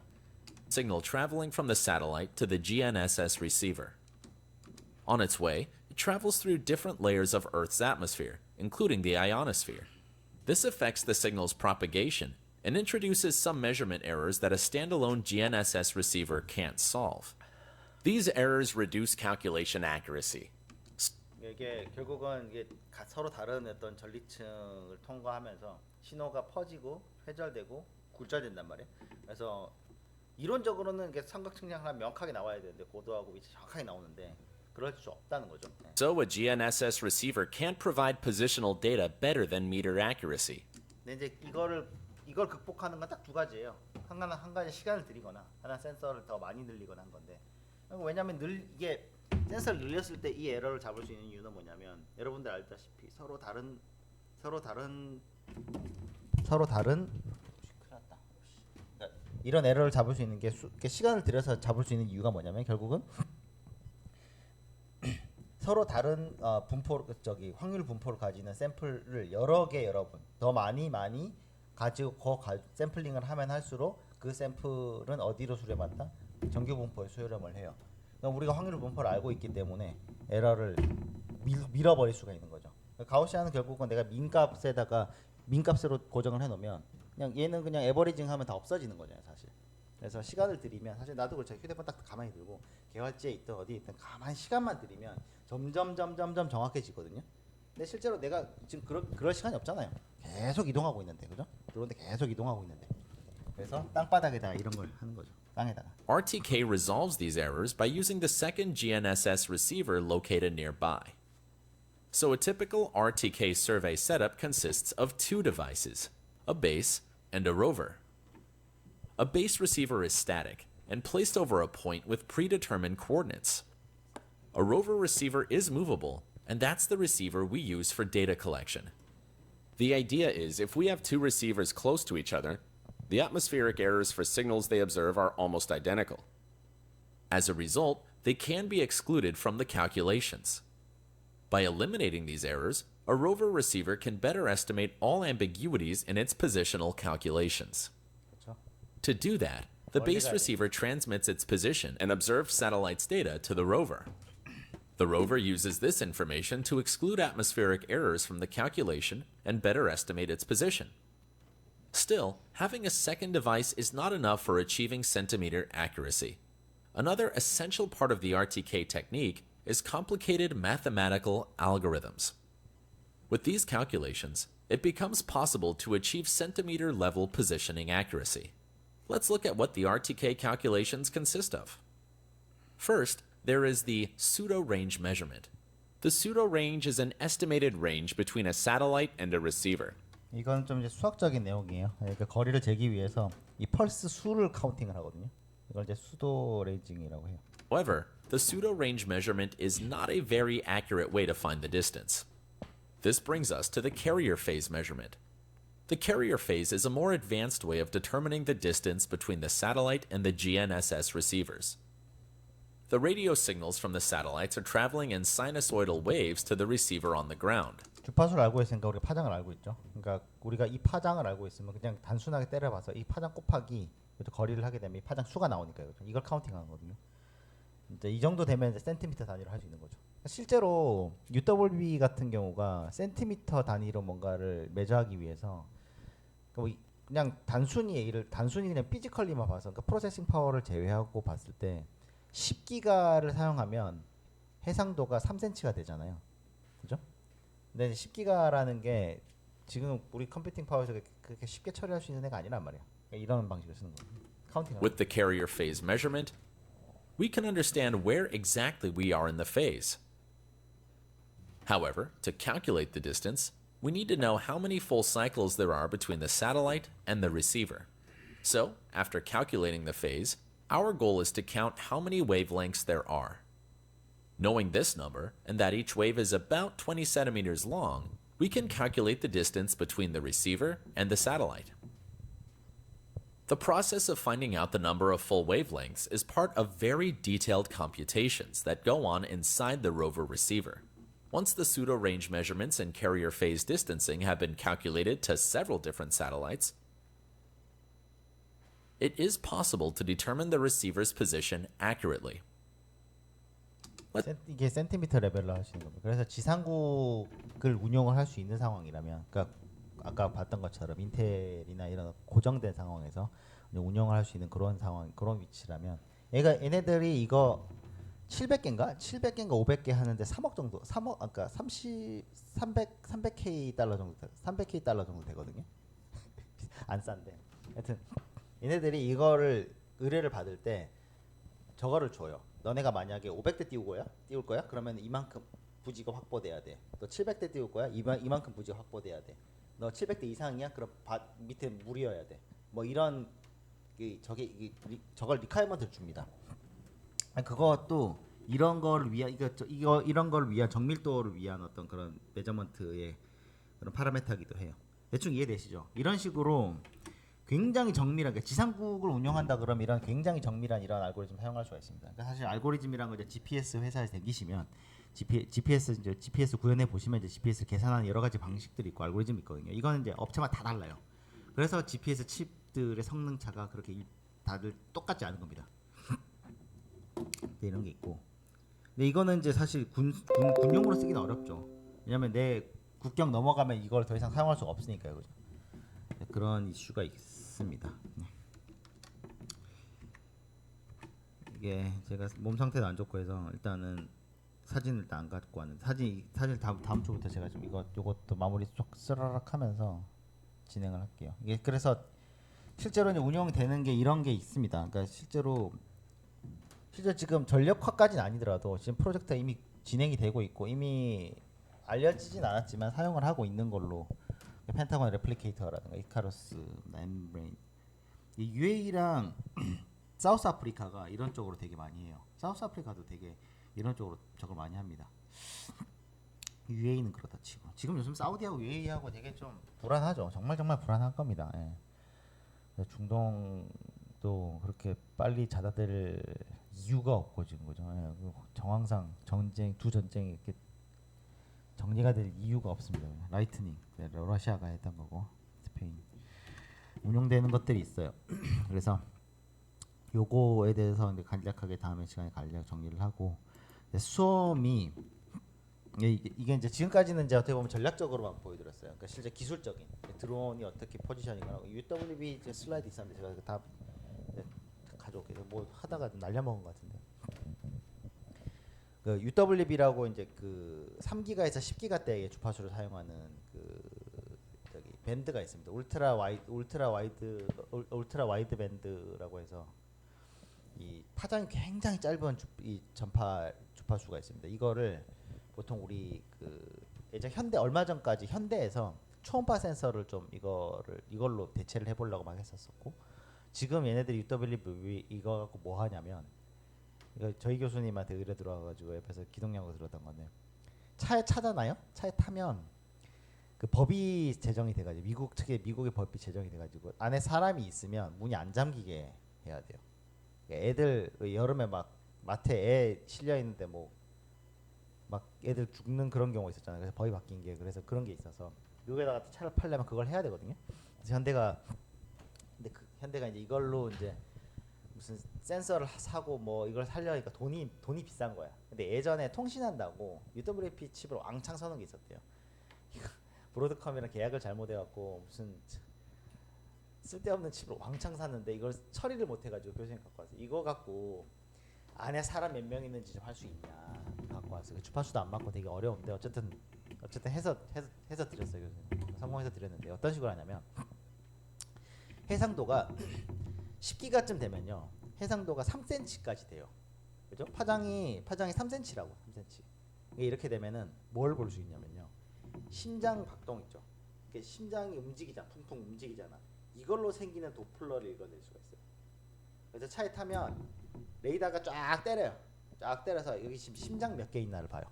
signal traveling from the satellite to the GNSS receiver. On its way, it travels through different layers of Earth's atmosphere, including the ionosphere. This affects the signal's propagation and introduces some measurement errors that a standalone GNSS receiver can't solve. These errors reduce calculation accuracy. 이게 결국은 이게 서로 다른 어떤 전리층을 통과하면서 신호가 퍼지고 회절되고 굴절된단 말이에요. 그래서 이론적으로는 이게 삼각측량 하나 명확하게 나와야 되는데, 고도하고 위치 정확하게 나오는데 그럴 수 없다는 거죠. So a GNSS receiver can't provide positional data better than meter accuracy. 근데 이제 이걸 극복하는 건 딱 두 가지예요. 한 가지 시간을 들이거나, 하나 센서를 더 많이 늘리거나 한 건데, 왜냐하면 이게 센서를 늘렸을 때 이 에러를 잡을 수 있는 이유는 뭐냐면, 여러분들 알다시피 서로 다른 그러니까 이런 에러를 잡을 수 있는 게 시간을 들여서 잡을 수 있는 이유가 뭐냐면, 결국은 서로 다른 확률 분포를 가지는 샘플을 여러 번 더 많이 가지고 샘플링을 하면 할수록 그 샘플은 어디로 수렴한다? 정규 분포에 수렴을 해요. 그럼 우리가 확률 분포를 알고 있기 때문에 에러를 밀어버릴 수가 있는 거죠. 가우시안은 결국은 내가 민값으로 고정을 해놓으면 얘는 그냥 에버리징하면 다 없어지는 거잖아요, 사실. 그래서 시간을 들이면, 사실 나도 그렇죠. 휴대폰 딱 가만히 들고 개활지에 있든 어디 있든 가만히 시간만 들이면 점점 정확해지거든요. 근데 실제로 내가 지금 그럴 시간이 없잖아요. 계속 이동하고 있는데, 그죠? 그런데 계속 이동하고 있는데. 그래서 땅바닥에다 이런 걸 하는 거죠. 땅에다가. RTK resolves these errors by using the second GNSS receiver located nearby. So a typical RTK survey setup consists of two devices, a base and a rover. A base receiver is static and placed over a point with predetermined coordinates. A rover receiver is movable, and that's the receiver we use for data collection. The idea is if we have two receivers close to each other, the atmospheric errors for signals they observe are almost identical. As a result, they can be excluded from the calculations. By eliminating these errors, a rover receiver can better estimate all ambiguities in its positional calculations. 그렇죠? To do that, the base receiver transmits its position and observed satellites data to the rover. The rover uses this information to exclude atmospheric errors from the calculation and better estimate its position. Still, having a second device is not enough for achieving centimeter accuracy. Another essential part of the RTK technique is complicated mathematical algorithms. With these calculations, it becomes possible to achieve centimeter level positioning accuracy. Let's look at what the RTK calculations consist of. First, there is the pseudo-range measurement. The pseudo-range is an estimated range between a satellite and a receiver. 이건 좀 이제 수학적인 내용이에요. 그러니까 거리를 재기 위해서 이 펄스 수를 카운팅을 하거든요. 이걸 이제 수도 레이징이라고 해요. However, the pseudo-range measurement is not a very accurate way to find the distance. This brings us to the carrier phase measurement. The carrier phase is a more advanced way of determining the distance between the satellite and the GNSS receivers. The radio signals from the satellites are traveling in sinusoidal waves to the receiver on the ground. 주파수를 알고 있으니까 우리가 파장을 알고 있죠. 그러니까 우리가 이 파장을 알고 있으면 그냥 단순하게 때려봐서 이 파장 곱하기 거리를 하게 되면 이 파장 수가 나오니까요. 이걸 카운팅하는 거거든요. 이제 이 정도 되면 이제 센티미터 단위로 할 수 있는 거죠. 실제로 UWB 같은 경우가 센티미터 단위로 뭔가를 매저하기 위해서 그냥 단순히 그냥 피지컬리만 봐서 그러니까 프로세싱 파워를 제외하고 봤을 때 10기가를 사용하면 해상도가 3cm가 되잖아요. 그죠? 근데 10기가라는 게 지금 우리 컴퓨팅 파워에서 그렇게 쉽게 처리할 수 있는 애가 아니란 말이야. 그러니까 이런 방식으로 쓰는 거예요. 카운팅. With the carrier phase measurement, we can understand where exactly we are in the phase. However, to calculate the distance, we need to know how many full cycles there are between the satellite and the receiver. So, after calculating the phase, our goal is to count how many wavelengths there are. Knowing this number, and that each wave is about 20 centimeters long, we can calculate the distance between the receiver and the satellite. The process of finding out the number of full wavelengths is part of very detailed computations that go on inside the rover receiver. Once the pseudo-range measurements and carrier phase distancing have been calculated to several different satellites, it is possible to determine the receiver's position accurately. 이게 센티미터 레벨로 할 수 있는 겁니다. 그래서 지상국을 운용을 할 수 있는 상황이라면, 그러니까 아까 봤던 것처럼 인텔이나 이런 고정된 상황에서 운영을 할 수 있는 그런 상황, 그런 위치라면, 얘네들이 이거 700개인가 500개 하는데 3억 정도, 3억 아까 300K 달러 정도, 300K 달러 정도 되거든요. 안 싼데. 하여튼 얘네들이 이거를 의뢰를 받을 때 저거를 줘요. 너네가 만약에 500대 띄울 거야? 그러면 이만큼 부지가 확보돼야 돼. 너 700대 띄울 거야? 이만큼 부지가 확보돼야 돼. 너 700대 이상이야? 그럼 밑에 물이어야 돼. 뭐 이런 저걸 리콰이어먼트를 줍니다. 그것도 이런 거를 위한 이런 걸 위한 정밀도를 위한 어떤 그런 메저먼트의 그런 파라메터기도 해요. 대충 이해되시죠? 이런 식으로 굉장히 정밀하게 지상국을 운영한다 그러면 이런 굉장히 정밀한 이런 알고리즘 사용할 수가 있습니다. 그러니까 사실 알고리즘이란 거 이제 GPS 회사에 생기시면 GPS 구현해 보시면 이제 GPS를 계산하는 여러 가지 방식들이 있고 알고리즘이 있거든요. 이거는 이제 업체마다 다 달라요. 그래서 GPS 칩들의 성능 차가 그렇게 다들 똑같지 않은 겁니다. 이런 게 있고. 근데 이거는 이제 사실 군용으로 쓰기는 어렵죠. 왜냐면 내 국경 넘어가면 이걸 더 이상 사용할 수가 없으니까요. 그죠? 그런 이슈가 있습니다. 이게 제가 몸 상태도 안 좋고 해서 일단은 사진을 일단 안 갖고 왔는데 사진 다음 주부터 제가 좀 요것도 마무리 쏙 쓰라락 하면서 진행을 할게요. 이게 그래서 실제로 이제 운영되는 게 이런 게 있습니다. 그러니까 실제 지금 전력화까지는 아니더라도 지금 프로젝트가 이미 진행이 되고 있고 이미 알려지진 않았지만 사용을 하고 있는 걸로 펜타곤 레플리케이터라든가 이카루스, 멤브레인, 이 UAE랑 사우스 아프리카가 이런 쪽으로 되게 많이 해요. 사우스 아프리카도 되게 이런 쪽으로 저걸 많이 합니다. UAE는 그렇다 치고 지금 요즘 사우디하고 UAE하고 되게 좀 불안하죠. 정말 불안할 겁니다. 예. 중동도 그렇게 빨리 잦아들 이유가 없어진 거죠. 예, 그 정황상 두 전쟁이 이렇게 정리가 될 이유가 없습니다. 라이트닝, 러시아가 했던 거고 스페인 운용되는 것들이 있어요. 그래서 요거에 대해서 이제 간략하게 다음에 시간에 간략 정리를 하고 수험이 이게 이제 지금까지는 이제 어떻게 보면 전략적으로만 보여드렸어요. 그러니까 실제 기술적인 드론이 어떻게 포지셔닝하고 UWB 이제 슬라이드 있었는데 제가 다 가져올게요. 뭐 하다가 좀 날려먹은 것 같은데. 그 UWB라고 이제 그 3기가에서 10기가대의 주파수를 사용하는 그 저기 밴드가 있습니다. 울트라 와이드 밴드라고 해서 이 파장이 굉장히 짧은 이 전파 주파수가 있습니다. 이거를 보통 우리 그 예전 현대 얼마 전까지 현대에서 초음파 센서를 좀 이걸로 대체를 해보려고 막 했었었고 지금 얘네들이 UWB 이거 갖고 뭐 하냐면 이거 저희 교수님한테 의뢰 들어와가지고 옆에서 기동연구 들었던 건데 차에 차잖아요. 차에 타면 그 법이 제정이 돼가지고 특히 미국의 법이 제정이 돼가지고 안에 사람이 있으면 문이 안 잠기게 해야 돼요. 애들 여름에 막 마트에 애 실려 있는데 뭐 막 애들 죽는 그런 경우 있었잖아요. 그래서 법이 바뀐 게 그래서 그런 게 있어서 미국에다가 차를 팔려면 그걸 해야 되거든요. 그래서 현대가 이제 이걸로 이제 무슨 센서를 사고 뭐 이걸 살려니까 돈이 비싼 거야. 근데 예전에 통신한다고 UWB 칩을 왕창 사는 게 있었대요. 브로드컴이랑 계약을 잘못해갖고 무슨 쓸데없는 칩을 왕창 샀는데 이걸 처리를 못해가지고 교수님 갖고 와서 이거 갖고 안에 사람 몇 명 있는지 좀 할 수 있냐 갖고 왔어요. 주파수도 안 맞고 되게 어려운데 어쨌든 해서 드렸어요. 교수님 성공해서 드렸는데 어떤 식으로 하냐면 해상도가 10기가쯤 되면요 해상도가 3cm까지 돼요. 그죠? 파장이 3cm라고 3cm. 이렇게 되면은 뭘 볼 수 있냐면요 심장 박동 있죠. 심장이 움직이잖아, 퉁퉁 움직이잖아. 이걸로 생기는 도플러를 읽어낼 수가 있어요. 그래서 차에 타면 레이더가 쫙 때려요. 쫙 때려서 여기 지금 심장 몇 개 있나를 봐요.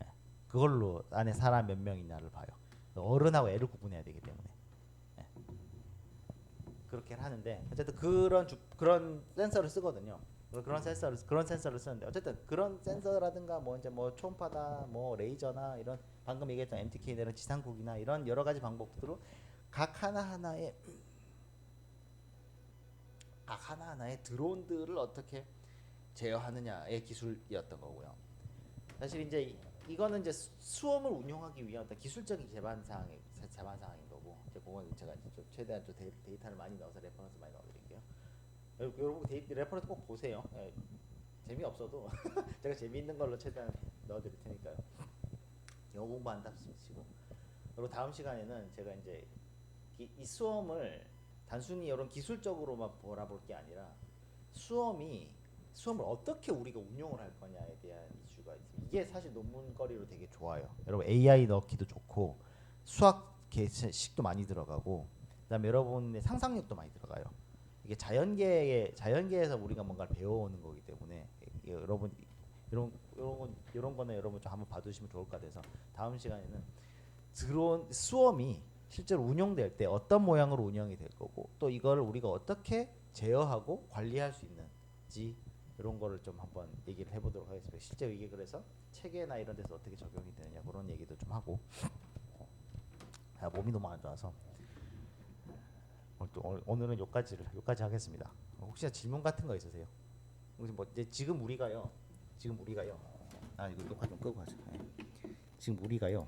네. 그걸로 안에 사람 몇 명 있나를 봐요. 어른하고 애를 구분해야 되기 때문에 네. 그렇게 하는데 어쨌든 그런 센서를 쓰거든요. 그런 센서를 쓰는데 어쨌든 그런 센서라든가 뭐 이제 뭐 초음파다 뭐 레이저나 이런 방금 얘기했던 MTK 이런 지상국이나 이런 여러 가지 방법들로 각 하나하나의 드론들을 어떻게 제어하느냐의 기술이었던 거고요. 사실 이제 이거는 이제 수험을 운용하기 위한 어떤 기술적인 제반 사항인 거고 이제 그건 제가 좀 최대한 좀 데이터를 많이 넣어서 레퍼런스 많이 넣어드릴게요. 여러분 레퍼런스 꼭 보세요. 예, 재미없어도 제가 재미있는 걸로 최대한 넣어드릴 테니까요. 영어 공부한답시고 그리고 다음 시간에는 제가 이제 이 수험을 단순히 이런 기술적으로만 바라볼 게 아니라 수험을 어떻게 우리가 운용을 할 거냐에 대한 이슈가 있습니다. 이게 사실 논문거리로 되게 좋아요. 여러분 AI 넣기도 좋고 수학 계식도 많이 들어가고 그다음에 여러분의 상상력도 많이 들어가요. 이게 자연계에서 우리가 뭔가를 배워오는 거기 때문에 여러분 이런 거는 여러분 좀 한번 봐두시면 좋을 것 같아서 다음 시간에는 수험이 실제로 운용될 때 어떤 모양으로 운영이 될 거고 또 이거를 우리가 어떻게 제어하고 관리할 수 있는지 이런 거를 좀 한번 얘기를 해보도록 하겠습니다. 실제 이게 그래서 체계나 이런 데서 어떻게 적용이 되느냐 그런 얘기도 좀 하고 몸이 너무 안 좋아서 오늘은 여기까지 하겠습니다. 혹시나 질문 같은 거 있으세요? 혹시 뭐 이제 지금 우리가요. 이거 녹화 좀 끄고 하죠. 지금 우리가요.